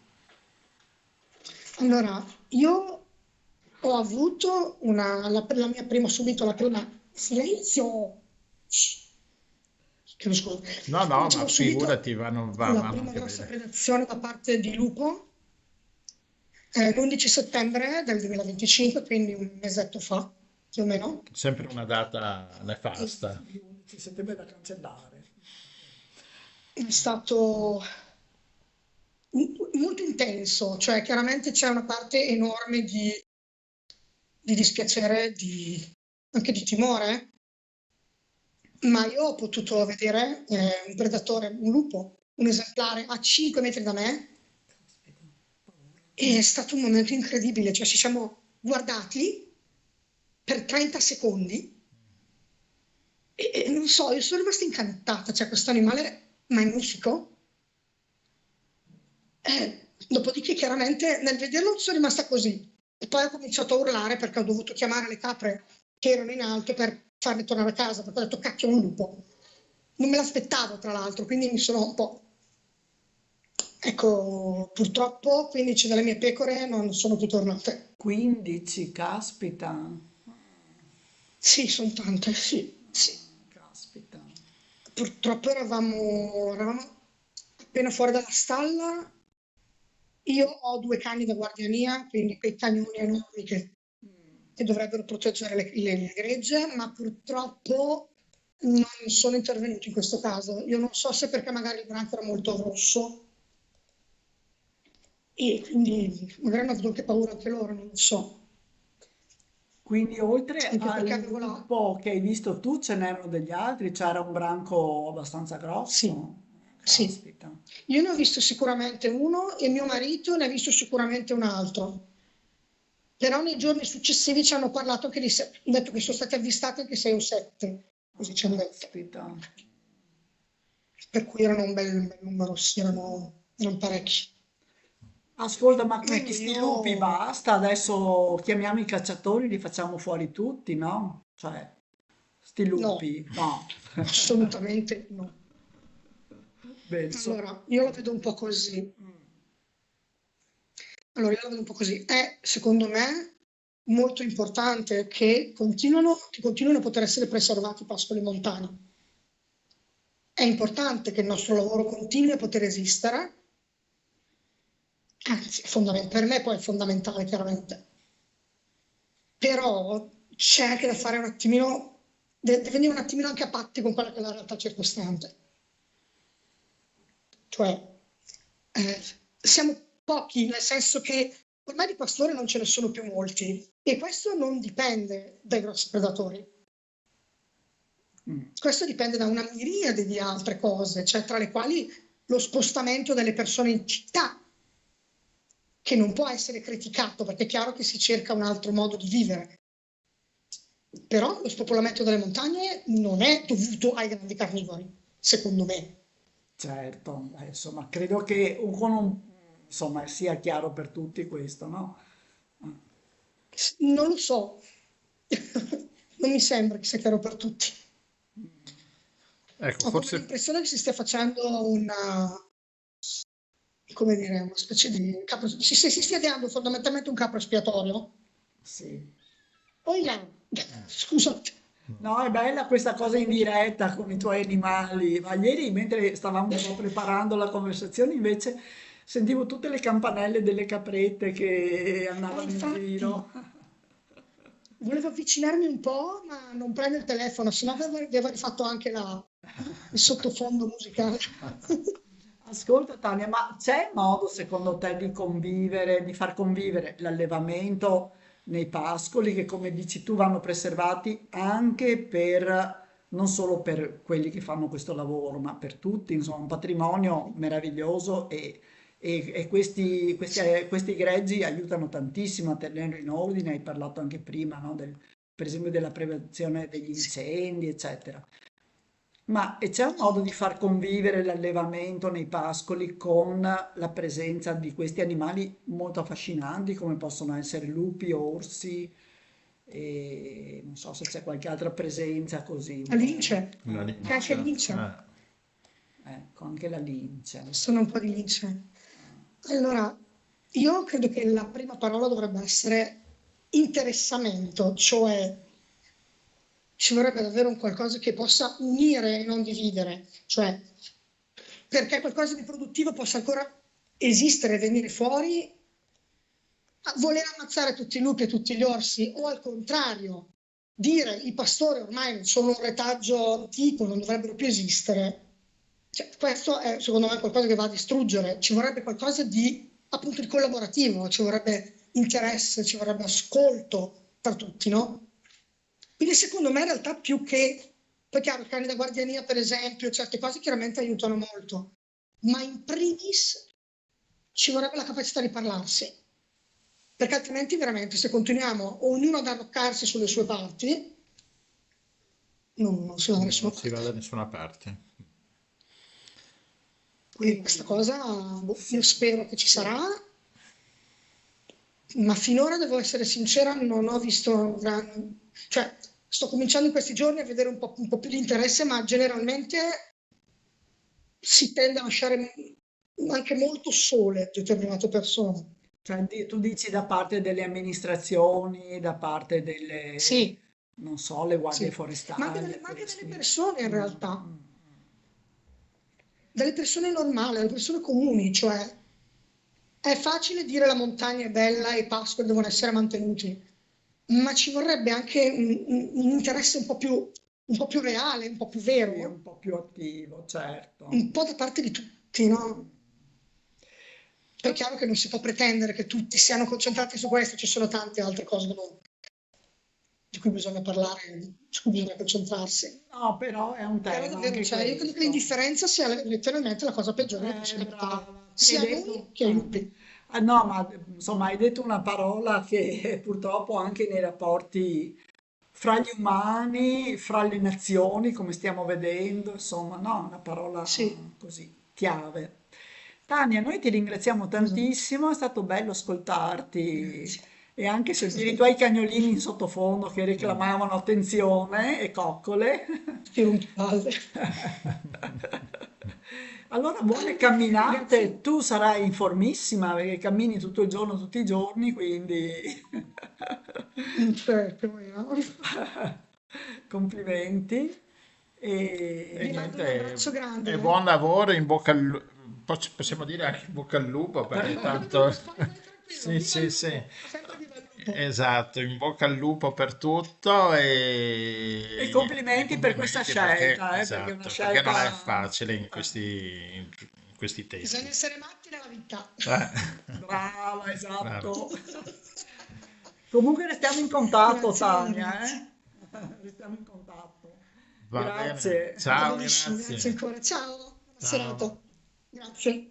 I: Allora, io ho avuto la mia prima, subito la prima, silenzio! Chiedo scusa.
B: No, no, ma
I: Dicevo subito
B: figurati, va
I: la
B: vanno
I: prima
B: anche
I: grossa
B: bene.
I: predazione da parte di lupo, l'11 settembre del 2025, quindi un mesetto fa, più o meno.
B: Sempre una data nefasta.
C: Il 11 settembre da cancellare.
I: È stato molto intenso, cioè chiaramente c'è una parte enorme di dispiacere, anche di timore, ma io ho potuto vedere un predatore, un lupo, un esemplare a 5 metri da me, e è stato un momento incredibile, cioè ci siamo guardati per 30 secondi e non so, io sono rimasta incantata, cioè questo animale magnifico. Dopodiché chiaramente nel vederlo sono rimasta così e poi ho cominciato a urlare perché ho dovuto chiamare le capre che erano in alto per farle tornare a casa, perché ho detto cacchio, è un lupo. Non me l'aspettavo tra l'altro, quindi mi sono un po'... Ecco, purtroppo 15 delle mie pecore non sono più tornate.
C: 15, caspita,
I: Sì, sono tante, sì, sì.
C: caspita.
I: Purtroppo eravamo appena fuori dalla stalla. Io ho 2 cani da guardiania, quindi quei cagnoni enormi che dovrebbero proteggere le gregge, ma purtroppo non sono intervenuti in questo caso. Io non so se perché magari il branco era molto rosso e quindi magari hanno avuto anche paura anche loro, non lo so.
C: Quindi oltre
I: Anche
C: al
I: perché avevo la...
C: lupo che hai visto tu, ce n'erano degli altri? C'era un branco abbastanza
I: Sì,
C: grosso?
I: sì.
C: Caspita.
I: Io ne ho visto sicuramente uno e mio marito ne ha visto sicuramente un altro. Però nei giorni successivi ci hanno parlato anche hanno detto che sono stati avvistati anche 6 o 7, così ci hanno detto.
C: Caspita.
I: Per cui erano un bel numero, sì, erano parecchi.
C: Ascolta, ma quindi
I: Ecco,
C: sti lupi basta, adesso chiamiamo i cacciatori, li facciamo fuori tutti, no? Cioè, sti
I: no,
C: lupi, no.
I: assolutamente no.
C: Beh,
I: Allora, io la vedo un po' così. Allora, io la vedo un po' così. È, secondo me, molto importante che continuino a poter essere preservati i pascoli montani. È importante che il nostro lavoro continui a poter esistere, anzi, per me poi è fondamentale, chiaramente. Però c'è anche da fare un attimino, deve venire un attimino anche a patti con quella che è la realtà circostante. Cioè, eh, siamo pochi, nel senso che ormai di pastori non ce ne sono più molti e questo non dipende dai grossi predatori. Questo dipende da una miriade di altre cose, cioè tra le quali lo spostamento delle persone in città, che non può essere criticato perché è chiaro che si cerca un altro modo di vivere. Però lo spopolamento delle montagne non è dovuto ai grandi carnivori, secondo me.
C: certo, insomma, credo che insomma, sia chiaro per tutti questo, no?
I: Non lo so, non mi sembra che sia chiaro per tutti.
B: Ecco,
I: Ho come
B: forse
I: l'impressione che si stia facendo come dire, una specie di si stia dando fondamentalmente un capro espiatorio.
C: Sì.
I: Poi là, scusate,
C: No, è bella questa cosa in diretta con i tuoi animali, ma ieri mentre stavamo un po' preparando la conversazione invece sentivo tutte le campanelle delle caprette che andavano in
I: infatti,
C: giro.
I: volevo avvicinarmi un po', ma non prende il telefono, sennò vi avrei fatto anche il sottofondo musicale.
C: Ascolta Tania, ma c'è modo secondo te di convivere, di far convivere l'allevamento nei pascoli che come dici tu vanno preservati anche non solo per quelli che fanno questo lavoro, ma per tutti, insomma, un patrimonio meraviglioso e questi greggi aiutano tantissimo a tenerlo in ordine, hai parlato anche prima, no, per esempio della prevenzione degli incendi, eccetera. Ma e c'è un modo di far convivere l'allevamento nei pascoli con la presenza di questi animali molto affascinanti come possono essere lupi, orsi e non so se c'è qualche altra presenza così
I: La
C: un po'.
I: lince,
B: la
I: c'è anche
B: lincia.
I: lince,
C: Ecco, anche la lince.
I: sono un po' di lince. Allora, Io credo che la prima parola dovrebbe essere interessamento, cioè ci vorrebbe davvero un qualcosa che possa unire e non dividere, cioè perché qualcosa di produttivo possa ancora esistere e venire fuori, a voler ammazzare tutti i lupi e tutti gli orsi, o al contrario, dire i pastori ormai sono un retaggio antico, non dovrebbero più esistere. Cioè, questo è secondo me qualcosa che va a distruggere. Ci vorrebbe qualcosa di appunto di collaborativo, ci vorrebbe interesse, ci vorrebbe ascolto tra tutti, no? Quindi secondo me in realtà più che, poi chiaro, i cani da guardiania per esempio, certe cose chiaramente aiutano molto, ma in primis ci vorrebbe la capacità di parlarsi, perché altrimenti veramente se continuiamo ognuno ad arroccarsi sulle sue parti, non si va da nessuna
B: Non si va
I: parte.
B: da nessuna parte.
I: Quindi questa cosa io spero che ci sarà, ma finora devo essere sincera, non ho visto cioè sto cominciando in questi giorni a vedere un po' più di interesse, ma generalmente si tende a lasciare anche molto sole determinate persone.
C: Cioè, tu dici da parte delle amministrazioni, da parte delle,
I: Sì,
C: non so, le guardie
I: sì,
C: forestali,
I: ma anche delle
C: questi.
I: persone in
C: Mm,
I: realtà,
C: mm.
I: delle persone normali, delle persone comuni, cioè è facile dire la montagna è bella e i pascoli devono essere mantenuti, ma ci vorrebbe anche un interesse un po' più reale, un po' più
C: Sì,
I: vero,
C: un po' più attivo, certo.
I: un po' da parte di tutti, no? È chiaro che non si può pretendere che tutti siano concentrati su questo, ci sono tante altre cose di cui bisogna parlare, su cui bisogna concentrarsi.
C: No, però è un
I: Però
C: tema
I: davvero,
C: anche
I: cioè, io credo che
C: questo.
I: l'indifferenza sia letteralmente la cosa peggiore che possa capitare,
C: Brava,
I: sia a noi che ai lupi.
C: No, ma insomma hai detto una parola che purtroppo anche nei rapporti fra gli umani, fra le nazioni, come stiamo vedendo, insomma, no, una parola
I: Sì,
C: così, chiave. Tania, noi ti ringraziamo
I: esatto.
C: tantissimo, è stato bello ascoltarti
I: Grazie.
C: e anche sentire i tuoi cagnolini in sottofondo che reclamavano attenzione e coccole.
I: Ti rompipalle.
C: Allora, buone
I: Grazie.
C: camminate, tu sarai informissima perché cammini tutto il giorno, tutti i giorni, quindi
I: Certo, no?
C: complimenti.
B: E
I: Vi mando un
B: niente,
I: abbraccio grande.
B: e buon lavoro, in bocca al lupo, possiamo dire anche in bocca al lupo, perché tanto...
I: Vai tranquillo,
B: Sì,
I: viva il
B: sì, sì,
I: lupo, sempre viva il lupo.
B: esatto, in bocca al lupo per tutto
C: E
B: e niente,
C: complimenti per questa
B: complimenti perché,
C: scelta, perché è una
B: esatto, perché non è
C: scelta...
B: facile
C: eh,
B: in questi
I: Bisogna
B: tempi.
I: essere matti nella vita.
C: brava,
B: Bravo.
C: esatto. Comunque restiamo in contatto,
I: Grazie mille,
C: Tania,
I: ragazzi.
C: Restiamo in contatto.
B: Va bene,
C: Grazie.
B: ciao,
I: Benissimo, grazie
B: grazie.
I: ancora. Ciao, buona
B: Ciao.
I: serata. Grazie.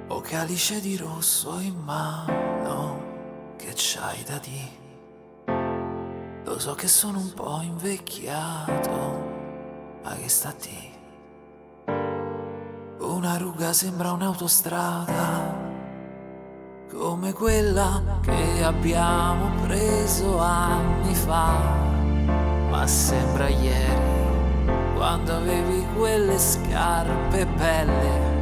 A: O calice di rosso in mano, che c'hai da dire? Lo so che sono un po' invecchiato, ma che sta a dire? Una ruga sembra un'autostrada, come quella che abbiamo preso anni fa, ma sembra ieri, quando avevi quelle scarpe belle,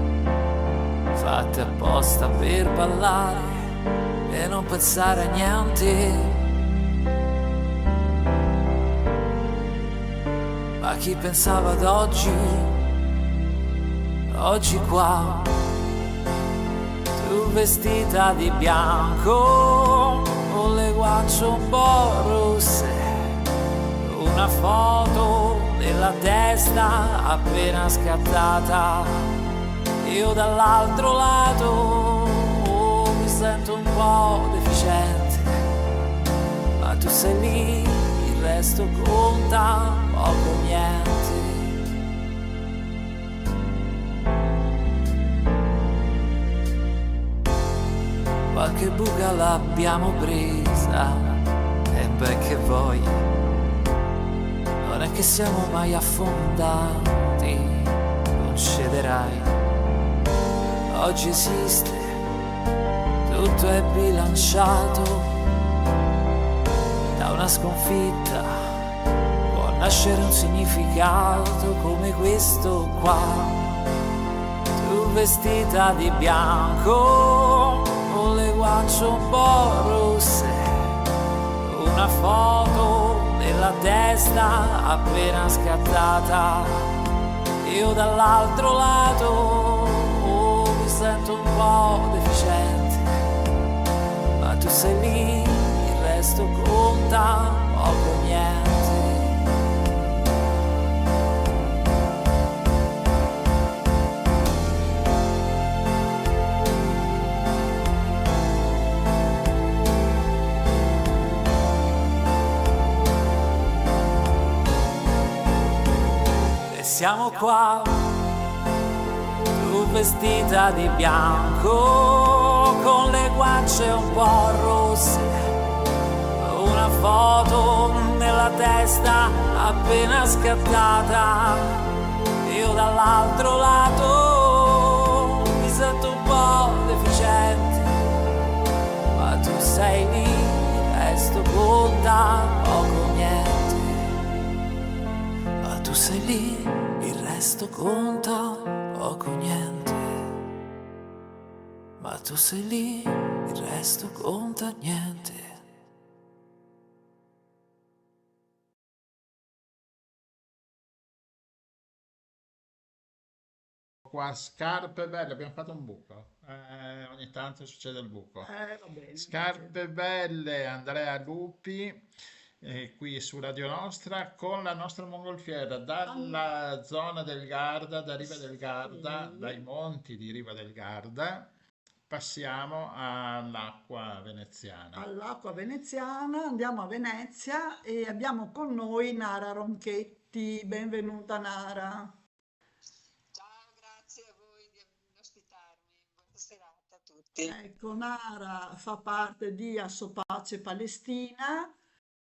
A: fatte apposta per ballare e non pensare a niente. Ma chi pensava ad oggi, oggi qua, tu vestita di bianco, con le guance un po' rosse, una foto della testa appena scattata. Io dall'altro lato mi sento un po' deficiente, ma tu sei lì, il resto conta poco o niente. Qualche buca l'abbiamo presa, e beh che vuoi, non è che siamo mai affondati, non cederai. Oggi esiste, tutto è bilanciato da una sconfitta nascere un significato come questo qua. Tu vestita di bianco, con le guance un po' rosse, una foto nella testa appena scattata. Io dall'altro lato mi sento un po' deficiente, ma tu sei lì, il resto conta poco o niente. Siamo qua, tu vestita di bianco, con le guance un po' rosse, una foto nella testa appena scattata. Io dall'altro lato mi sento un po' deficiente, ma tu sei lì, il resto conta poco o niente. Ma tu sei lì, il resto conta poco o niente. Ma tu sei lì, il resto conta niente.
B: Qua scarpe belle, abbiamo fatto un buco. Ogni tanto succede il buco.
C: Va bene.
B: Scarpe belle, Andrea Lupi, qui su Radio Nostra con la nostra mongolfiera dalla zona del Garda, da Riva del Garda,
C: Sì.
B: dai monti di Riva del Garda. Passiamo all'acqua veneziana.
C: All'acqua veneziana, andiamo a Venezia e abbiamo con noi Nara Ronchetti. Benvenuta Nara.
J: Ciao, grazie a voi di ospitarmi. Buona serata a tutti.
C: Ecco, Nara fa parte di Assopace Palestina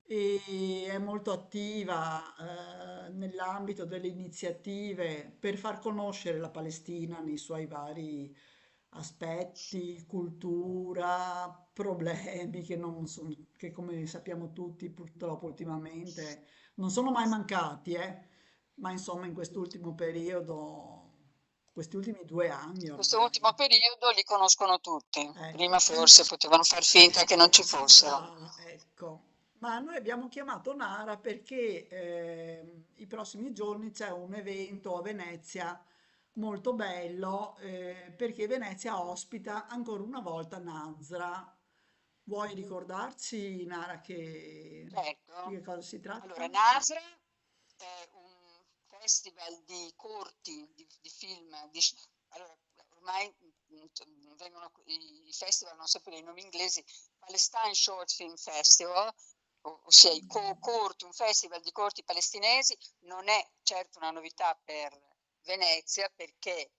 C: e è molto attiva nell'ambito delle iniziative per far conoscere la Palestina nei suoi vari aspetti, cultura, problemi che, non son- che come sappiamo tutti purtroppo ultimamente non sono mai mancati, ma insomma in quest'ultimo periodo, questi ultimi 2 anni
J: Questo
C: ormai.
J: ultimo periodo li conoscono tutti.
C: Ecco.
J: Prima forse potevano far finta che non ci fossero.
C: Ecco, ma noi abbiamo chiamato Nara perché i prossimi giorni c'è un evento a Venezia molto bello, perché Venezia ospita ancora una volta Nazra. Vuoi ricordarci, Nara, di
J: Certo.
C: che cosa si tratta?
J: Allora, Nasra è un festival di corti, di film. Allora, ormai i festival, non sempre i nomi inglesi, Palestine Short Film Festival, ossia corti, un festival di corti palestinesi. Non è certo una novità per Venezia, perché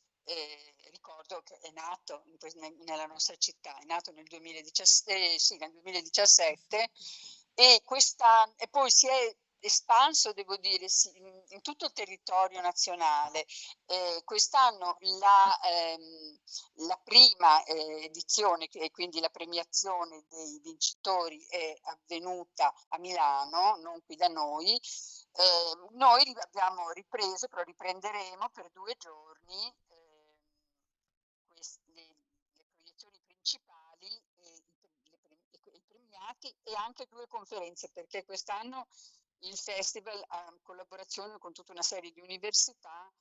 J: ricordo che è nato nella nostra città, è nato nel 2017, sì, nel 2017 e poi si è espanso, devo dire, in tutto il territorio nazionale. Quest'anno la prima edizione, e quindi la premiazione dei vincitori, è avvenuta a Milano, non qui da noi. Noi abbiamo ripreso, però riprenderemo per 2 giorni le proiezioni principali e i premiati, e anche 2 conferenze, perché quest'anno il festival ha in collaborazione con tutta una serie di università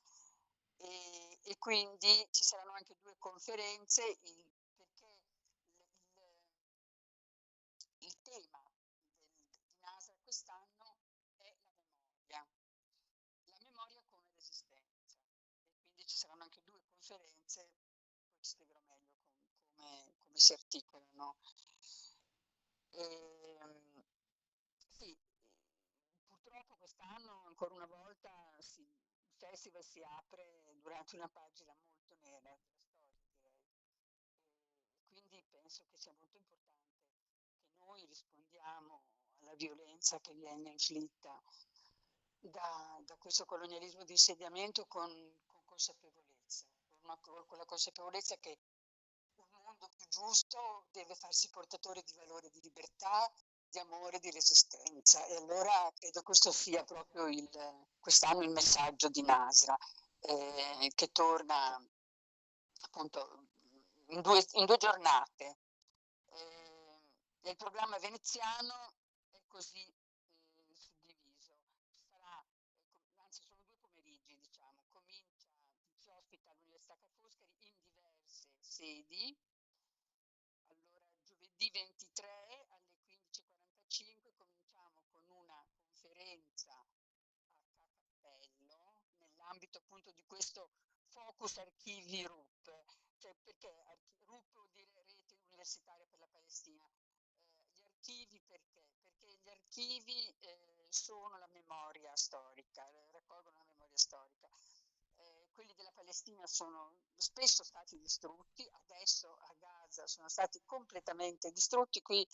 J: e quindi ci saranno anche 2 conferenze, perché il tema di Nasra quest'anno è la memoria come resistenza, e quindi ci saranno anche 2 conferenze, poi ci spiegherò meglio come si articolano. Sì, purtroppo quest'anno ancora una volta il festival si apre durante una pagina molto nera della storia, direi. Quindi penso che sia molto importante che noi rispondiamo alla violenza che viene inflitta da questo colonialismo di insediamento con consapevolezza, con la consapevolezza che un mondo più giusto deve farsi portatore di valori di libertà, di amore, di resistenza. E allora credo questo sia proprio quest'anno il messaggio di Nasra, che torna appunto in due giornate. Il programma veneziano è così suddiviso. Sarà, anzi sono 2 pomeriggi, diciamo. Ci ospita l'Università Ca' Foscari in diverse sedi. Allora, giovedì 23 alle 15:45 cominciamo con una conferenza a Ca' Cappello nell'ambito appunto di questo Focus Archivi RUP. Cioè, perché RUP vuol dire Rete Universitaria per la Palestina. Gli archivi perché? Perché gli archivi sono la memoria storica, raccolgono la memoria storica. Quelli della Palestina sono spesso stati distrutti, adesso a Gaza sono stati completamente distrutti. Qui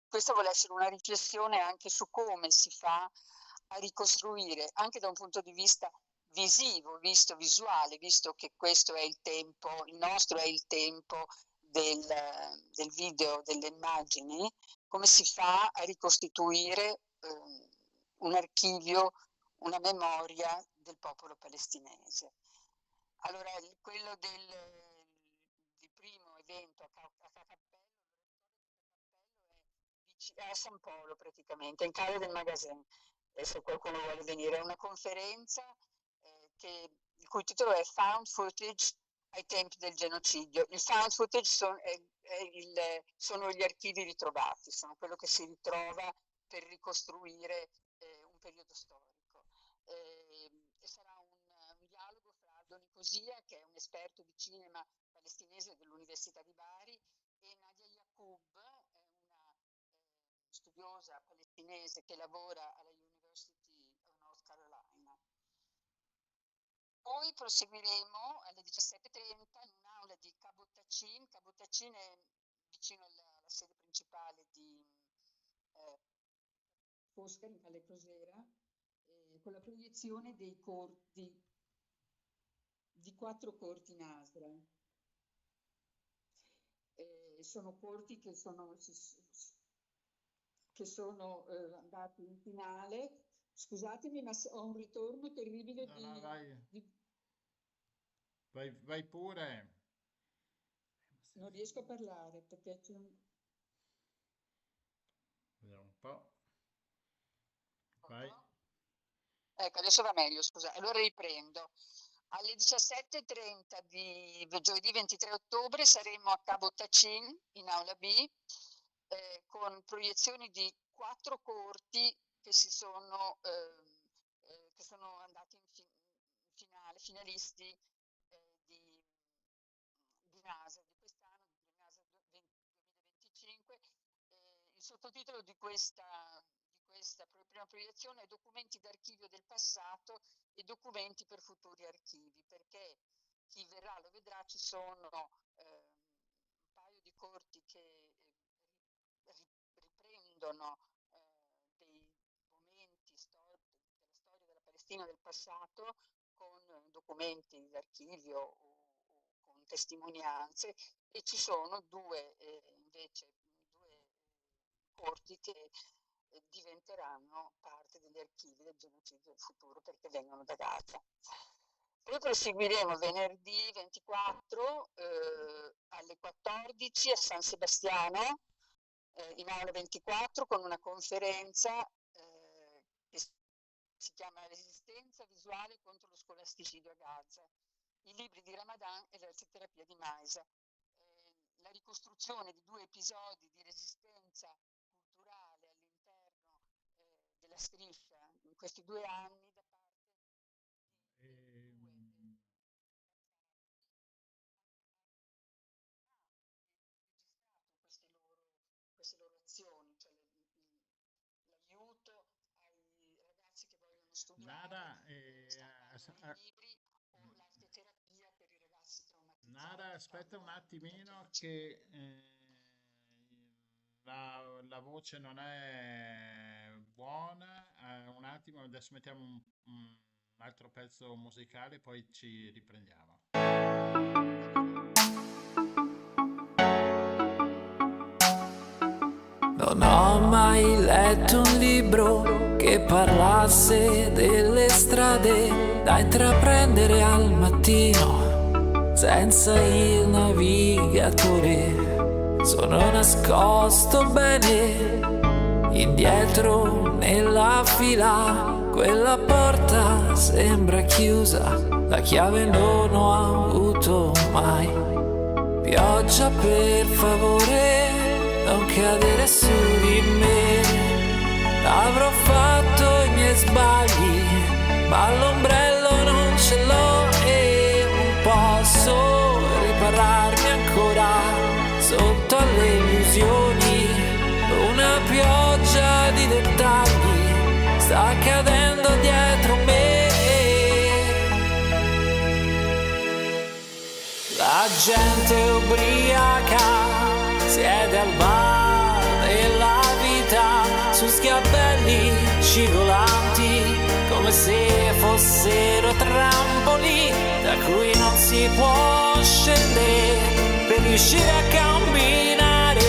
J: questa vuole essere una riflessione anche su come si fa a ricostruire, anche da un punto di vista visivo, visuale, visto che questo è il tempo, il nostro è il tempo del video, delle immagini, come si fa a ricostituire un archivio, una memoria del popolo palestinese. Allora, quello del primo evento a Cappello è a San Polo praticamente, in Calle del Magasin, se qualcuno vuole venire. È una conferenza il cui titolo è Found Footage ai tempi del genocidio. Il found footage sono gli archivi ritrovati, sono quello che si ritrova per ricostruire un periodo storico. E sarà un dialogo fra Aldo Nicosia, che è un esperto di cinema palestinese dell'Università di Bari, e Nadia Yacoub, una studiosa palestinese che lavora alla University of North Carolina. Poi proseguiremo alle 17:30 in un'aula di Cabotacin. Cabotacin è vicino alla sede principale di Foscari, in Calle Crosera, con la proiezione dei corti, di 4 corti Nasra. Sono corti che sono andati in finale. Scusatemi, ma ho un ritorno terribile
B: vai pure.
J: Non riesco a parlare perché c'è un...
B: Vediamo un po'. Vai.
J: Ecco, adesso va meglio, scusa. Allora riprendo. Alle 17:30 di giovedì 23 ottobre saremo a Cabotacin, in Aula B, con proiezioni di 4 corti che sono andati in finale, finalisti di NASA, di quest'anno, di NASA 2025. Il sottotitolo di questa prima proiezione è Documenti d'archivio del passato e documenti per futuri archivi, perché chi verrà lo vedrà. Ci sono un paio di corti che riprendono dei momenti della storia della Palestina del passato con documenti d'archivio o con testimonianze, e ci sono due corti che diventeranno parte degli archivi del genocidio del futuro, perché vengono da Gaza. Poi proseguiremo venerdì 24 alle 14 a San Sebastiano, in aula 24, con una conferenza che si chiama Resistenza visuale contro lo scolasticismo a Gaza, i libri di Ramadan e l'arteterapia di Maisa. La ricostruzione di 2 episodi di resistenza culturale all'interno della striscia in questi 2 anni da parte di queste loro azioni, cioè l'aiuto ai ragazzi che vogliono studiare, i libri o l'arteterapia per i ragazzi traumatizzati.
B: Nara, aspetta un attimino che la voce non è buona. Un attimo, adesso mettiamo un altro pezzo musicale, poi ci riprendiamo.
A: Non ho mai letto un libro che parlasse delle strade da intraprendere al mattino senza il navigatore. Sono nascosto bene indietro nella fila, quella porta sembra chiusa, la chiave non ho avuto mai. Pioggia per favore, non cadere su di me. Avrò fatto i miei sbagli, ma l'ombrello non ce l'ho e non posso ripararmi ancora sotto alle illusioni. Una pioggia di dettagli sta cadendo dietro me. La gente ubriaca siede al bar della vita su sgabelli scivolanti, come se fossero trampoli da cui non si può scendere per riuscire a camminare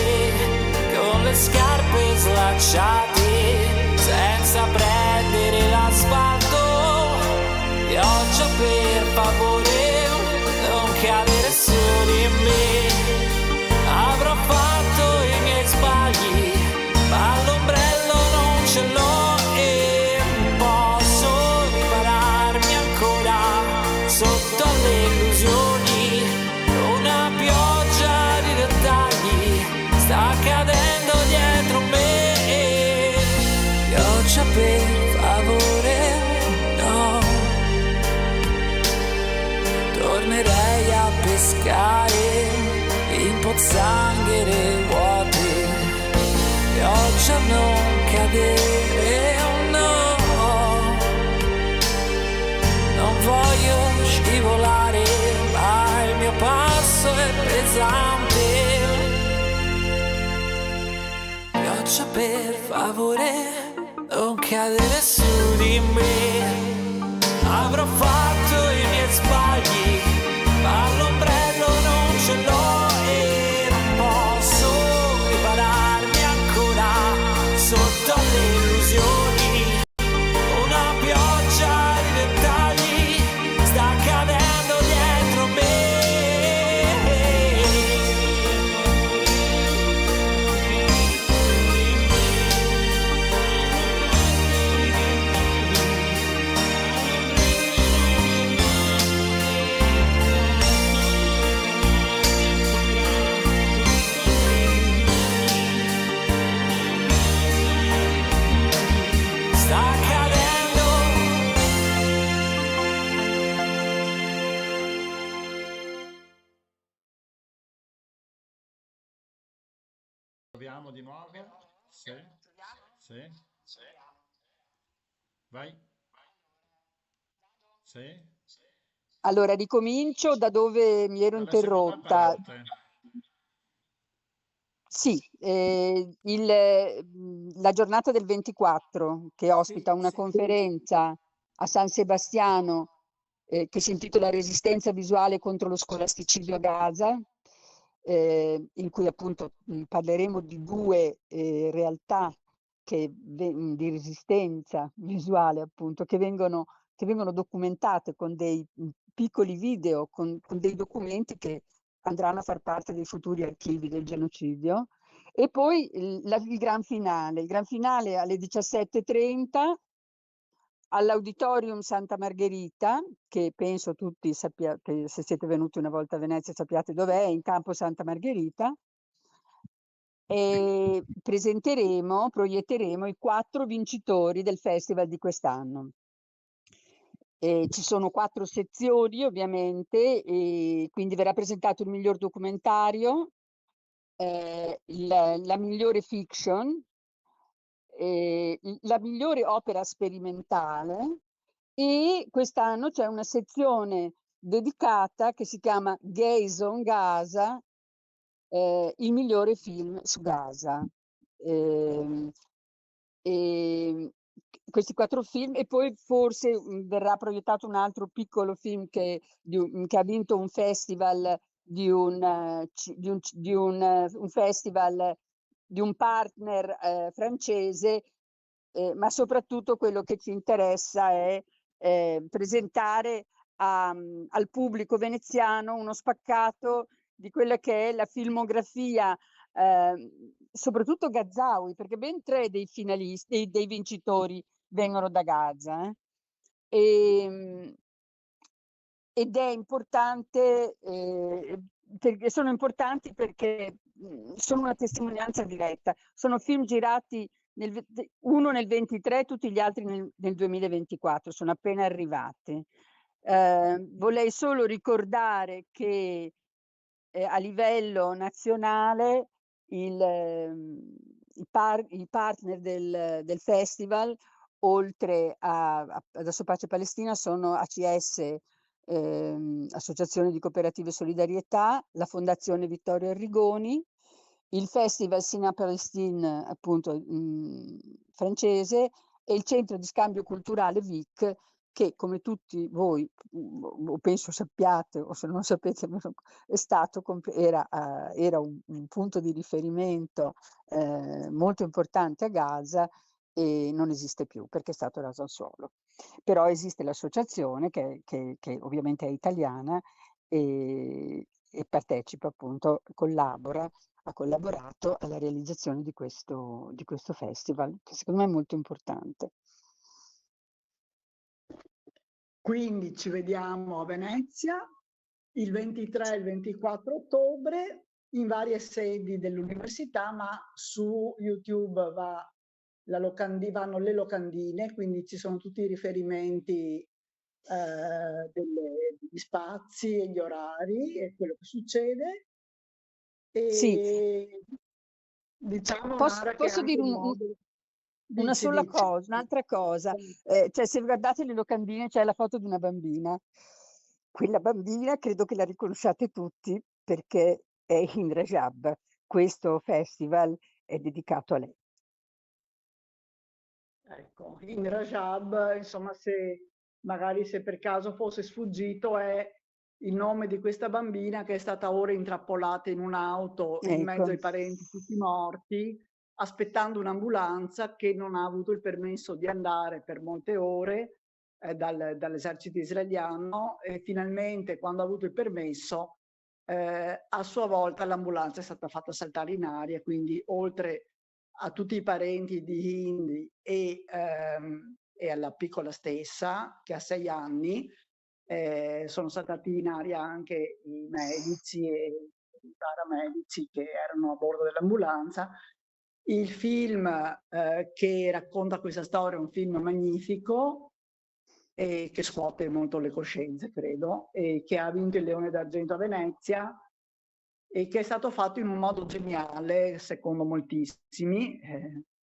A: con le scarpe slacciate senza prendere l'asfalto. Pioggia per favore, non cadere su di me. Avrò fatto i miei sbagli, ma l'ombrello non ce l'ho e posso ripararmi ancora sotto le illusioni. Una pioggia di dettagli sta cadendo dietro me. Pioggia per favore, no. Tornerei a pescare in pozzanghere vuote. Pioggia non cadere, oh no. Non voglio scivolare, ma il mio passo è pesante. Pioggia per favore, non cadere su di me. Avrò fatto i miei sbagli, ma l'ombrello non ce l'ho e non posso ripararmi ancora sotto le illusioni. Una pioggia di dettagli sta cadendo dietro me. Sta cadendo.
B: Proviamo di nuovo? Sì. Sì. Vai. Sì.
J: Allora, ricomincio da dove mi ero
B: Dalla seconda
J: interrotta.
B: parte.
J: Sì, la giornata del 24 che ospita una conferenza a San Sebastiano che si intitola Resistenza visuale contro lo scolasticismo a Gaza, in cui appunto parleremo di due realtà di resistenza visuale appunto che vengono documentate con dei piccoli video, con dei documenti che andranno a far parte dei futuri archivi del genocidio. E poi il gran finale alle 17:30 all'Auditorium Santa Margherita, che penso tutti sappiate, se siete venuti una volta a Venezia sappiate dov'è, in Campo Santa Margherita, e proietteremo i 4 vincitori del festival di quest'anno. Ci sono 4 sezioni ovviamente, e quindi verrà presentato il miglior documentario, la migliore fiction, la migliore opera sperimentale, e quest'anno c'è una sezione dedicata che si chiama Gaze on Gaza, il migliore film su Gaza. Questi 4 film, e poi forse verrà proiettato un altro piccolo film che ha vinto un festival un festival di un partner francese, ma soprattutto quello che ci interessa è presentare al pubblico veneziano uno spaccato di quella che è la filmografia, soprattutto Gazaoui, perché ben 3 dei finalisti, dei vincitori vengono da Gaza. Ed è importante, perché sono importanti perché sono una testimonianza diretta. Sono film girati uno nel 23, tutti gli altri nel 2024, sono appena arrivati. Vorrei solo ricordare che a livello nazionale i partner del festival, oltre Adesso Pace Palestina, sono ACS, Associazione di Cooperative e Solidarietà, la Fondazione Vittorio Arrigoni, il Festival Sina Palestine, appunto francese, e il Centro di Scambio Culturale VIC, che come tutti voi penso sappiate, o se non sapete era un punto di riferimento molto importante a Gaza, e non esiste più perché è stato raso al suolo. Però esiste l'associazione che ovviamente è italiana e partecipa, appunto, ha collaborato alla realizzazione di questo festival, che secondo me è molto importante.
C: Quindi ci vediamo a Venezia il 23 e il 24 ottobre in varie sedi dell'università, ma su YouTube vanno le locandine, quindi ci sono tutti i riferimenti degli spazi e gli orari e quello che succede. E
J: Sì.
C: diciamo,
J: Posso
C: Mara, che
J: dire
C: anche il modo...
J: una
C: Dici,
J: sola
C: dici.
J: cosa, un'altra cosa. Cioè, se guardate le locandine c'è la foto di una bambina. Quella bambina credo che la riconosciate tutti perché è Hind Rajab. Questo festival è dedicato a lei.
C: Ecco, Hind Rajab, insomma, magari se per caso fosse sfuggito, è il nome di questa bambina che è stata ora intrappolata in un'auto in mezzo ai parenti tutti morti, aspettando un'ambulanza, che non ha avuto il permesso di andare per molte ore dall'esercito israeliano, e finalmente, quando ha avuto il permesso, a sua volta l'ambulanza è stata fatta saltare in aria, quindi oltre a tutti i parenti di Hind e alla piccola stessa, che ha 6 anni, sono saltati in aria anche i medici e i paramedici che erano a bordo dell'ambulanza. Il film che racconta questa storia è un film magnifico e che scuote molto le coscienze, credo, e che ha vinto il Leone d'Argento a Venezia, e che è stato fatto in un modo geniale, secondo moltissimi,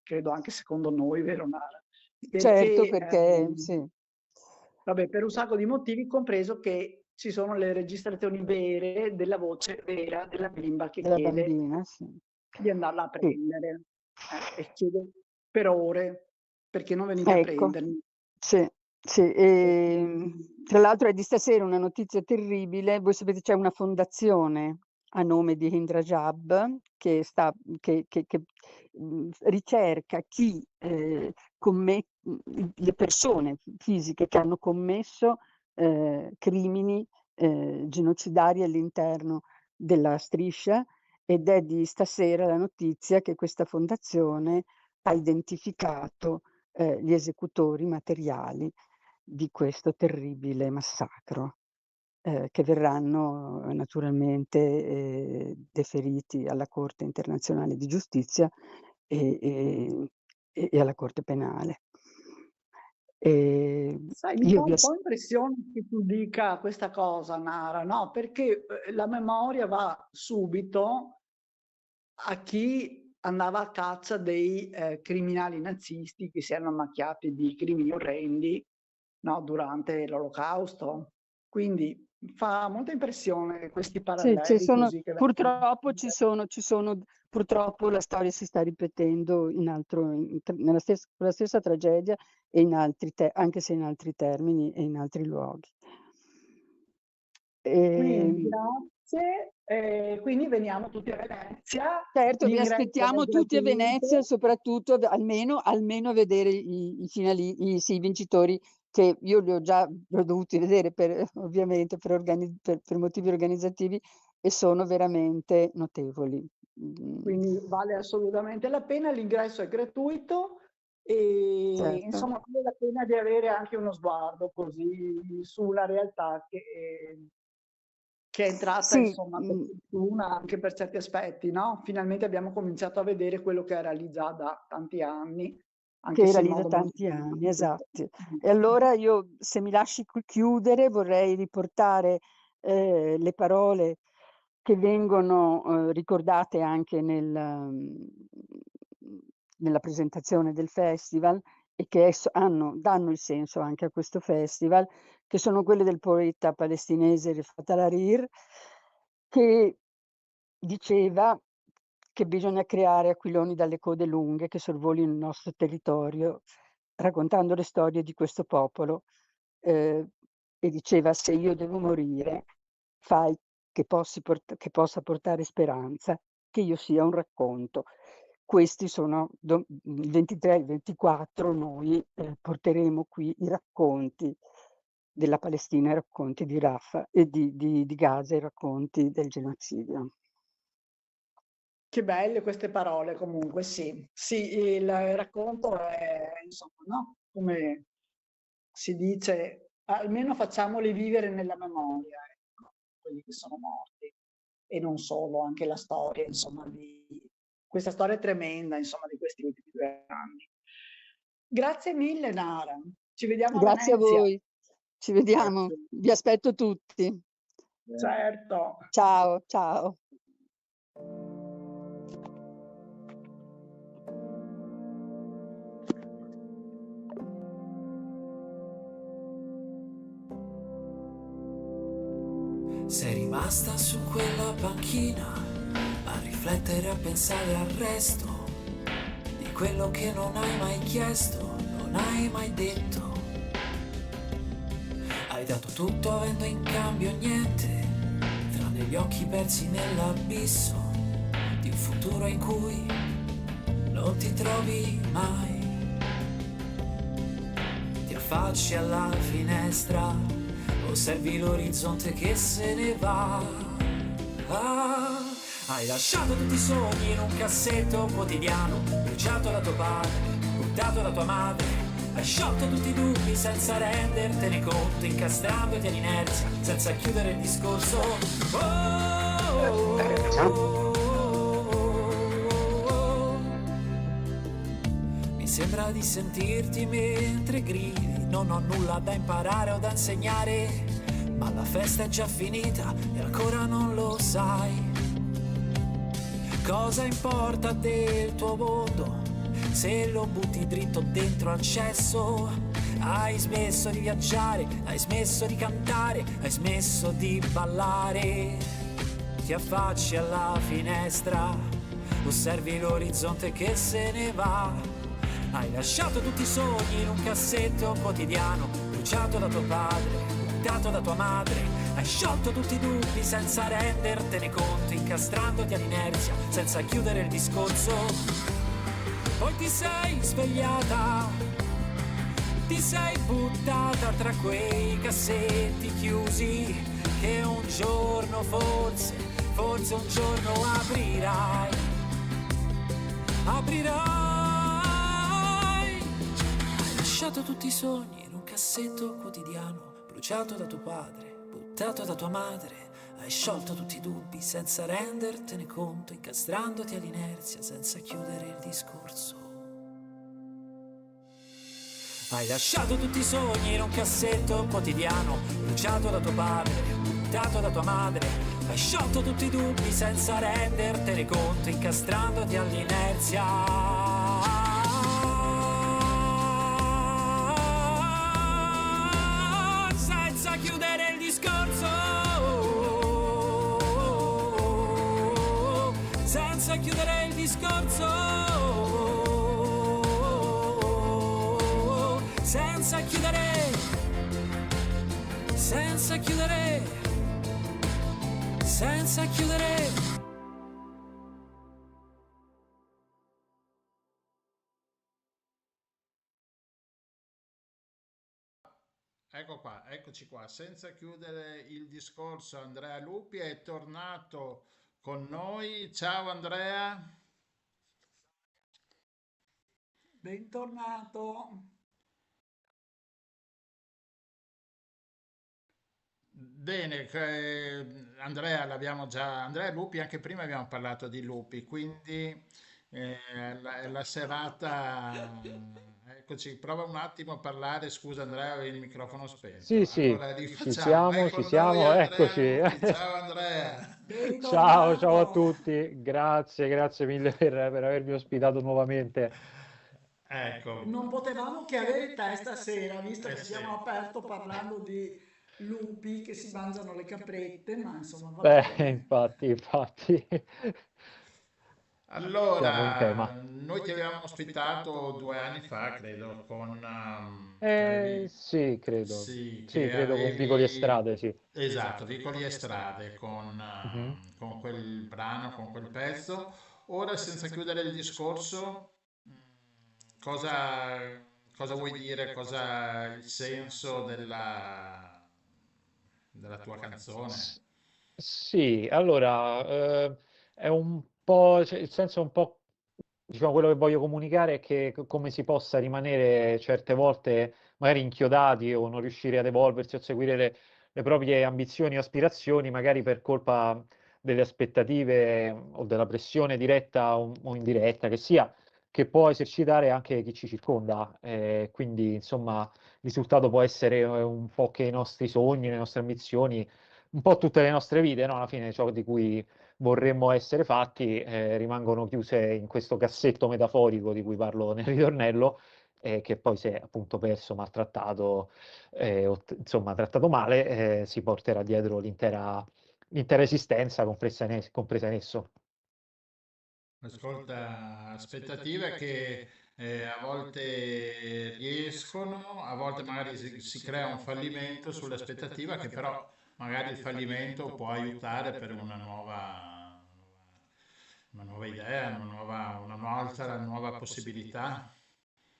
C: credo anche secondo noi, vero Mara?
J: Certo, perché sì.
C: Vabbè, per un sacco di motivi, compreso che ci sono le registrazioni vere della voce vera della bimba che
J: Della
C: chiede
J: bambina, sì.
C: di andarla a prendere, e chiede per ore perché non venite a prendermi.
J: Sì, sì. Tra l'altro è di stasera una notizia terribile. Voi sapete, c'è una fondazione a nome di Hind Rajab che ricerca le persone fisiche che hanno commesso crimini genocidari all'interno della striscia, ed è di stasera la notizia che questa fondazione ha identificato gli esecutori materiali di questo terribile massacro, che verranno naturalmente deferiti alla Corte internazionale di giustizia e alla Corte penale.
C: Sai, mi fa un po' impressione che tu dica questa cosa, Nara, no? Perché la memoria va subito a chi andava a caccia dei criminali nazisti che si erano macchiati di crimini orrendi, no, durante l'Olocausto. Quindi fa molta impressione questi paralleli così che
J: purtroppo purtroppo la storia si sta ripetendo con la stessa tragedia, e anche se in altri termini e in altri luoghi.
C: Quindi
K: E,
C: grazie, quindi veniamo tutti a Venezia.
K: certo, vi
C: L'ingresso è
K: aspettiamo tutti a Venezia,
C: gratuito.
K: soprattutto almeno a vedere sì, i vincitori, che io li ho dovuti vedere ovviamente per motivi organizzativi, e sono veramente notevoli.
C: Quindi vale assolutamente la pena, l'ingresso è gratuito e
K: Certo.
C: insomma vale la pena di avere anche uno sguardo così sulla realtà che è entrata
K: Sì,
C: insomma per fortuna anche per certi aspetti, no? Finalmente abbiamo cominciato a vedere quello che era lì già da tanti anni, anche
K: che
C: se
K: era
C: in
K: lì da
C: modo molto
K: tanti anni,
C: drammatico.
K: esatto. E allora io, se mi lasci chiudere, vorrei riportare le parole che vengono ricordate anche nella presentazione del festival, e che danno il senso anche a questo festival, che sono quelle del poeta palestinese Rifat Hariri, che diceva che bisogna creare aquiloni dalle code lunghe che sorvolino il nostro territorio, raccontando le storie di questo popolo. E diceva: se io devo morire, fai che possa portare speranza, che io sia un racconto. Questi sono il 23 e il 24, noi porteremo qui i racconti della Palestina, i racconti di Rafah e di Gaza, i racconti del genocidio.
C: Che belle queste parole comunque, sì. Sì, il racconto è, insomma, no? Come si dice, almeno facciamoli vivere nella memoria, ecco, quelli che sono morti. E non solo, anche la storia, insomma, di questa storia tremenda, insomma, di questi ultimi 2 anni. Grazie mille, Nara. Ci vediamo a
K: Grazie a
C: Venezia.
K: voi, ci vediamo,
C: Grazie.
K: vi aspetto tutti.
C: Certo.
K: Ciao, ciao.
A: Sei rimasta su quella panchina a riflettere, a pensare al resto di quello che non hai mai chiesto, non hai mai detto. Hai dato tutto avendo in cambio niente, tranne gli occhi persi nell'abisso di un futuro in cui non ti trovi mai. Ti affacci alla finestra, osservi l'orizzonte che se ne va. Hai lasciato tutti i sogni in un cassetto quotidiano, bruciato da tuo padre, buttato da tua madre. Hai sciolto tutti i dubbi senza rendertene conto, incastrandoti all'inerzia, senza chiudere il discorso. Mi sembra di sentirti mentre gridi. Non ho nulla da imparare o da insegnare, ma la festa è già finita e ancora non lo sai. Cosa importa del tuo mondo se lo butti dritto dentro al cesso? Hai smesso di viaggiare, hai smesso di cantare, hai smesso di ballare. Ti affacci alla finestra, osservi l'orizzonte che se ne va. Hai lasciato tutti i sogni in un cassetto quotidiano, bruciato da tuo padre, buttato da tua madre. Hai sciolto tutti i dubbi senza rendertene conto, incastrandoti all'inerzia, senza chiudere il discorso. Poi ti sei svegliata, ti sei buttata tra quei cassetti chiusi, che un giorno forse un giorno aprirai. Hai lasciato tutti i sogni in un cassetto quotidiano, bruciato da tuo padre, buttato da tua madre. Hai sciolto tutti i dubbi senza rendertene conto, incastrandoti all'inerzia senza chiudere il discorso. Hai lasciato tutti i sogni in un cassetto quotidiano, bruciato da tuo padre, buttato da tua madre. Hai sciolto tutti i dubbi senza rendertene conto, incastrandoti all'inerzia. Chiudere il discorso, senza chiudere il discorso, senza chiudere senza chiudere.
B: Ecco qua, eccoci qua, senza chiudere il discorso, Andrea Lupi è tornato con noi. Ciao Andrea.
C: Bentornato.
B: Bene, Andrea Lupi, anche prima abbiamo parlato di lupi, quindi la serata, eccoci, prova un attimo a parlare, scusa Andrea, avevi il microfono spento.
L: Sì, sì,
B: Allora
L: ci
B: rifacciamo,
L: siamo,
B: ecco
L: ci
B: noi
L: siamo,
B: Andrea
L: eccoci.
B: Lupi, ciao Andrea.
L: Ciao, ciao a
C: Bentornato.
L: tutti, grazie mille per avermi ospitato nuovamente.
B: Ecco,
C: Non potevamo che avere te stasera, visto che
B: sì.
C: abbiamo aperto parlando di lupi che si mangiano le caprette, ma insomma va
L: Beh,
C: bene.
L: infatti, siamo in
B: Allora,
L: tema.
B: noi ti avevamo ospitato 2 anni fa, credo, che
L: Sì, credo.
B: sì,
L: Sì,
B: che
L: credo con Vicoli e
B: avevi,
L: Strade, sì.
B: esatto, Vicoli e Strade
L: Mhm.
B: con quel brano, con quel pezzo. Ora, senza chiudere il discorso, mh, cosa, cosa vuoi dire, cosa è il senso della tua canzone?
L: S- Sì, allora, è un po', cioè, il senso è un po', diciamo, quello che voglio comunicare è che come si possa rimanere certe volte magari inchiodati o non riuscire ad evolversi o seguire le proprie ambizioni o aspirazioni, magari per colpa delle aspettative o della pressione diretta o indiretta che sia, che può esercitare anche chi ci circonda. Quindi, insomma, il risultato può essere un po' che i nostri sogni, le nostre ambizioni un po' tutte le nostre vite, no? Alla fine ciò di cui vorremmo essere fatti rimangono chiuse in questo cassetto metaforico di cui parlo nel ritornello, che poi se appunto perso, maltrattato, insomma trattato male, si porterà dietro l'intera esistenza compresa in esso.
B: Ascolta, aspettative che a volte riescono, a volte magari si crea un fallimento sull'aspettativa che però magari il fallimento può aiutare per una nuova idea, un'altra nuova possibilità.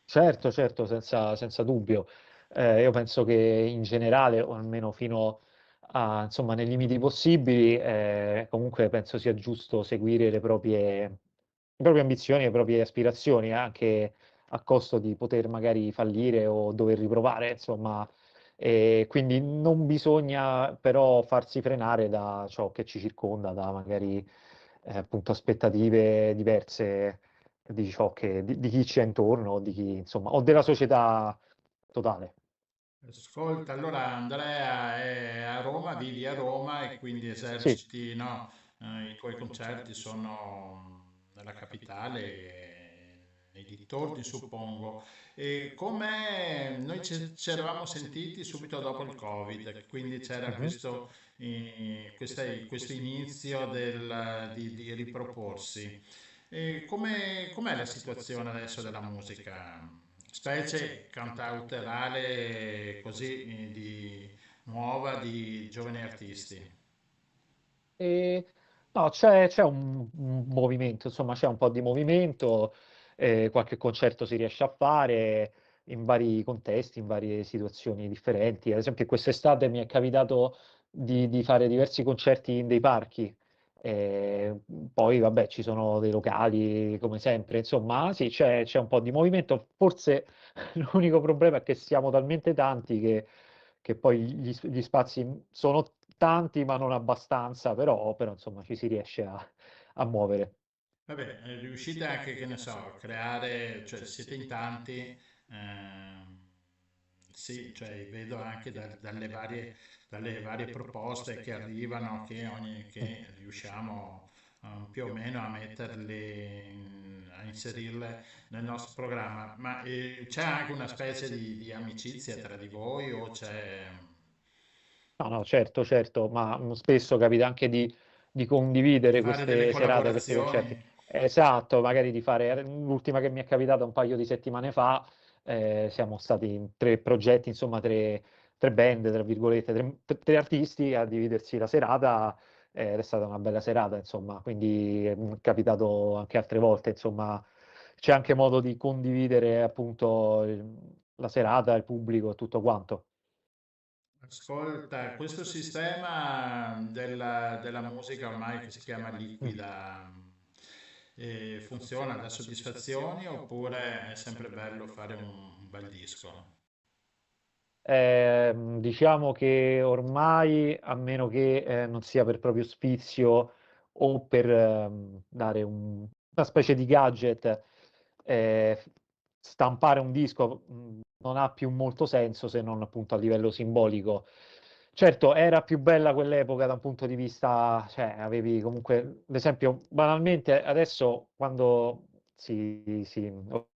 L: Certo, certo, senza dubbio. Io penso che in generale, o almeno fino a, insomma, nei limiti possibili, comunque penso sia giusto seguire le proprie ambizioni, le proprie aspirazioni, anche a costo di poter magari fallire o dover riprovare, insomma. E quindi non bisogna però farsi frenare da ciò che ci circonda, da magari appunto aspettative diverse di chi c'è intorno, o di chi, insomma, o della società totale.
B: Ascolta, allora Andrea è a Roma, vivi a Roma e quindi
L: Sì.
B: eserciti, no? I tuoi concerti sono nella capitale e nei dintorni, suppongo. E come noi ci eravamo sentiti subito dopo il Covid, quindi c'era
L: Mhm.
B: questo inizio di riproporsi. E com'è la situazione adesso della musica, specie cantautorale così nuova di giovani artisti?
L: E, no, c'è un movimento, insomma, c'è un po' di movimento, qualche concerto si riesce a fare in vari contesti, in varie situazioni differenti. Ad esempio, quest'estate mi è capitato di fare diversi concerti in dei parchi. Poi, vabbè, ci sono dei locali, come sempre, insomma, sì, c'è un po' di movimento. Forse l'unico problema è che siamo talmente tanti che poi gli spazi sono tanti, ma non abbastanza, però insomma ci si riesce a muovere.
B: Vabbè, riuscite anche, che ne so, a creare, cioè siete in tanti, sì, cioè vedo anche dalle varie proposte che arrivano che riusciamo più o meno a a inserirle nel nostro programma, ma c'è anche una specie di amicizia tra di voi o c'è...
L: No, no, certo, certo, ma spesso capita anche di
B: di
L: condividere
B: fare delle
L: queste serate, questi concerti.
B: collaborazioni?
L: Esatto, magari di fare, l'ultima che mi è capitata un paio di settimane fa, siamo stati in 3 progetti, insomma, tre band, tra virgolette, tre artisti a dividersi la serata, ed è stata una bella serata, insomma, quindi è capitato anche altre volte, insomma, c'è anche modo di condividere appunto la serata, il pubblico e tutto quanto.
B: Ascolta, questo sistema della musica ormai che si chiama liquida, funziona da soddisfazioni oppure è sempre bello fare un bel disco?
L: Diciamo che ormai, a meno che non sia per proprio sfizio o per dare una specie di gadget, stampare un disco non ha più molto senso se non appunto a livello simbolico. Certo, era più bella quell'epoca da un punto di vista, cioè avevi comunque, ad esempio, banalmente adesso quando si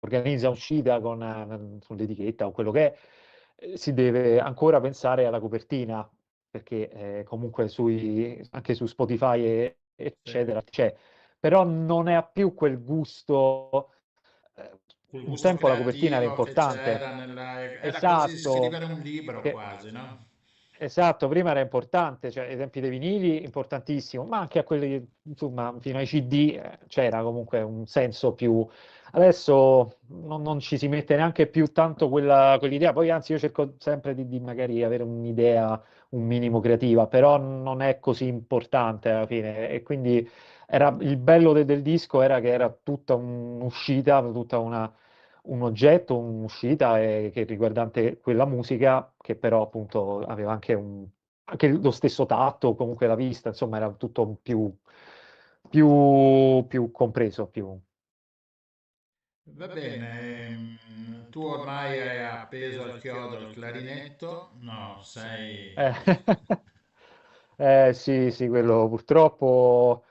L: organizza uscita sull'etichetta o quello che è, si deve ancora pensare alla copertina, perché comunque anche su Spotify eccetera c'è, però non ha più quel gusto.
B: Quel
L: Un
B: gusto
L: tempo la copertina era
B: creativo che c'era
L: importante.
B: era come
L: Esatto,
B: scrivere un libro
L: che
B: quasi, no?
L: esatto, prima era importante, cioè ai tempi dei vinili importantissimo, ma anche a quelli, insomma, fino ai CD c'era comunque un senso più. Adesso non ci si mette neanche più tanto quell'idea, poi anzi io cerco sempre di magari avere un'idea un minimo creativa, però non è così importante alla fine e quindi il bello del disco era che era tutta un'uscita, tutta un oggetto, un'uscita che riguardante quella musica, che però appunto aveva anche lo stesso tatto, comunque la vista, insomma era tutto più compreso, più.
B: Va bene, tu ormai hai appeso al chiodo il clarinetto? No, sei.
L: Eh, sì, sì, quello purtroppo,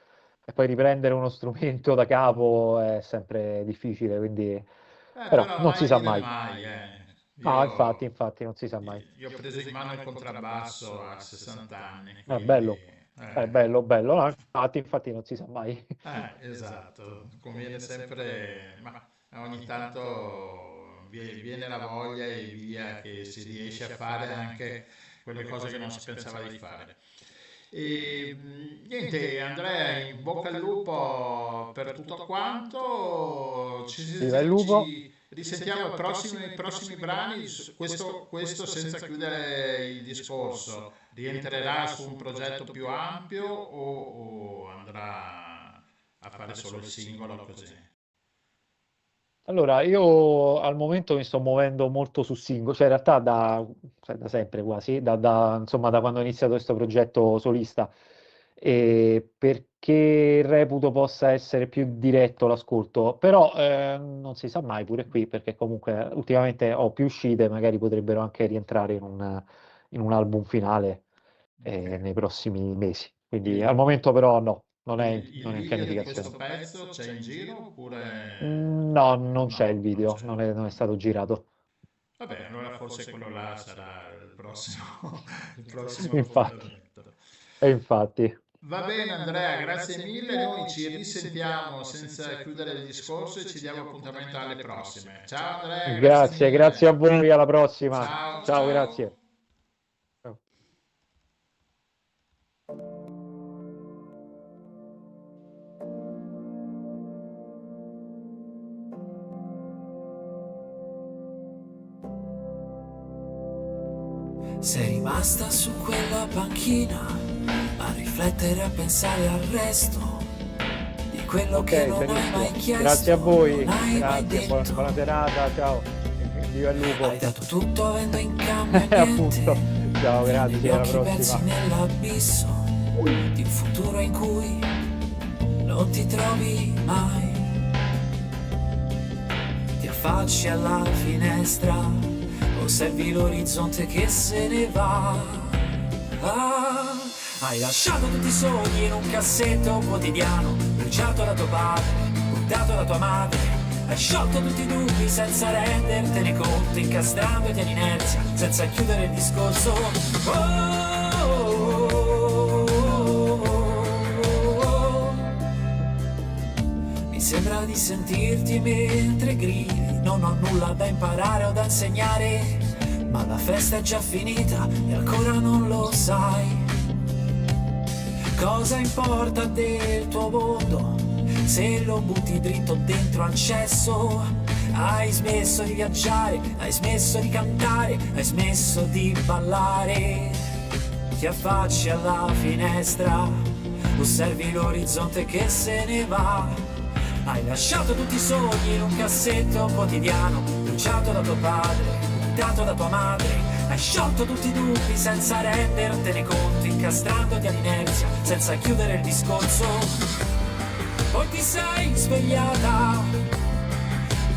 L: e poi riprendere uno strumento da capo è sempre difficile, quindi. Però
B: Però
L: non si
B: mai
L: sa
B: dire
L: mai.
B: mai,
L: No,
B: Io,
L: infatti, non si sa mai.
B: io ho preso in mano il contrabbasso a 60 anni,
L: È
B: quindi.
L: bello, è bello, bello. No, infatti non si sa mai.
B: Esatto, conviene sempre, ma ogni tanto viene la voglia e via che si riesce a fare anche quelle cose che non si pensava di fare. E niente, Andrea, in bocca al lupo per tutto quanto.
L: Viva il lupo.
B: Ci risentiamo ai prossimi brani. Questo senza chiudere il discorso. Rientrerà su un progetto più ampio o andrà a fare solo il singolo così?
L: Allora, io al momento mi sto muovendo molto su singolo, cioè in realtà cioè, da sempre quasi, insomma, da quando ho iniziato questo progetto solista, perché reputo possa essere più diretto l'ascolto, però non si sa mai pure qui, perché comunque ultimamente ho più uscite, magari potrebbero anche rientrare in un album finale
B: Ok.
L: nei prossimi mesi. Quindi al
B: Il,
L: momento però no, non è
B: il
L: non è in
B: video di questo
L: pianificazione.
B: pezzo c'è in giro oppure
L: No, non c'è
B: no,
L: il
B: non
L: video,
B: c'è.
L: non è stato girato.
B: Vabbè, allora forse quello là sarà il prossimo
L: Infatti,
B: appuntamento.
L: e infatti.
B: Va bene Andrea, grazie mille. Noi ci risentiamo senza chiudere il discorso e ci diamo appuntamento alle prossime. Ciao Andrea, grazie
L: Grazie a
B: mille.
L: voi, alla prossima.
B: Ciao,
L: Ciao,
B: ciao.
L: grazie. Ciao.
A: Sei rimasta su quella panchina a riflettere, a pensare al resto di quello che
L: Ok,
A: non hai mai
L: benissimo.
A: chiesto,
L: Grazie a voi,
A: non hai mai
L: grazie,
A: detto.
L: buona serata, ciao. Viva il lupo.
A: Hai dato tutto avendo in cambio
L: Appunto.
A: niente,
L: Ciao,
A: gli
L: grazie, alla
A: occhi persi
L: prossima.
A: nell'abisso di un futuro in cui non ti trovi mai. Ti affacci alla finestra, osservi l'orizzonte che se ne va. Hai lasciato tutti i sogni in un cassetto quotidiano, bruciato da tuo padre, buttato da tua madre. Hai sciolto tutti i dubbi senza rendertene conto, incastrandoti all'inerzia, senza chiudere il discorso. Mi sembra di sentirti mentre gridi, non ho nulla da imparare o da insegnare, ma la festa è già finita e ancora non lo sai. Cosa importa del tuo mondo se lo butti dritto dentro al cesso? Hai smesso di viaggiare, hai smesso di cantare, hai smesso di ballare. Ti affacci alla finestra, osservi l'orizzonte che se ne va. Hai lasciato tutti i sogni in un cassetto quotidiano, bruciato da tuo padre, buttato da tua madre. Hai sciolto tutti i dubbi senza rendertene conto, incastrandoti all'inerzia senza chiudere il discorso. Poi ti sei svegliata,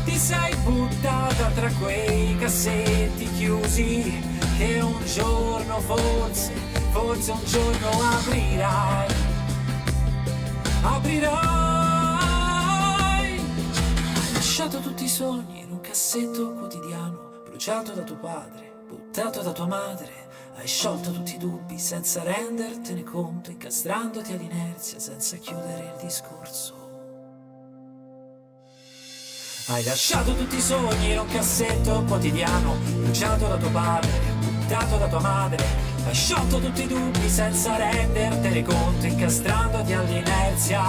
A: ti sei buttata tra quei cassetti chiusi che un giorno forse un giorno aprirai. Hai lasciato tutti i sogni in un cassetto quotidiano, bruciato da tuo padre, buttato da tua madre. Hai sciolto tutti i dubbi senza rendertene conto, incastrandoti all'inerzia senza chiudere il discorso. Hai lasciato tutti i sogni in un cassetto quotidiano, bruciato da tuo padre, buttato da tua madre. Hai sciolto tutti i dubbi senza rendertene conto, incastrandoti all'inerzia.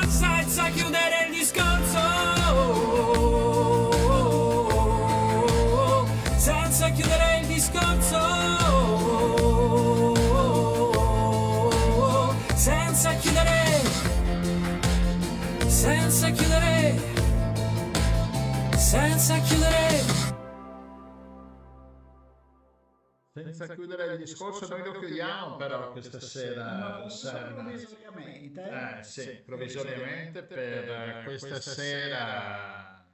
A: Senza chiudere il discorso. Senza chiudere il discorso. Senza chiudere. Senza chiudere. Senza chiudere.
B: Senza chiudere il discorso, noi lo chiudiamo però questa sera.
C: Provvisoriamente.
B: Sì, provvisoriamente per questa sera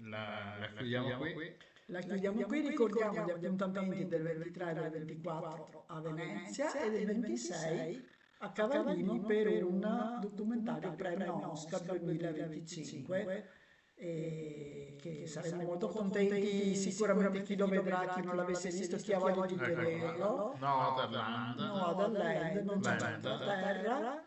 B: la chiudiamo qui.
C: La chiudiamo qui, ricordiamo gli appuntamenti del 23 e del 24 a Venezia e del 26 a Cavallino per un documentario premio Oscar 2025. E che saremo molto contenti, sicuramente chi lo vedrà, chi non l'avesse visto, chi ha voglia di vederlo. Noaderland, non c'è terra.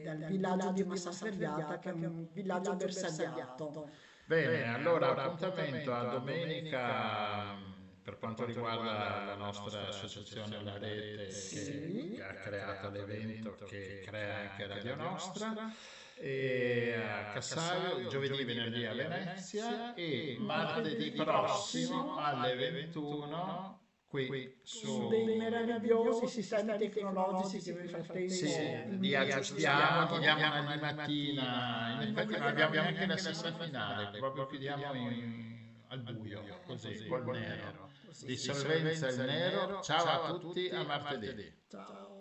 C: Dal villaggio di Massaferriata, che è un villaggio bersagliato.
B: Bene, allora appuntamento a domenica per quanto riguarda la nostra associazione La Rete, che ha creato l'evento, che crea anche Radio Nostra, e a Cassavio, giovedì, venerdì a Venezia e martedì prossimo alle 21 qui su
C: dei meravigliosi sistemi tecnologici che nel frattempo
B: li aggiustiamo, chiudiamo una mattina, in effetti non abbiamo neanche la sessione finale, proprio chiudiamo al buio, così, col nero. Dissolvenza il nero. Ciao a tutti, a martedì.
C: Ciao.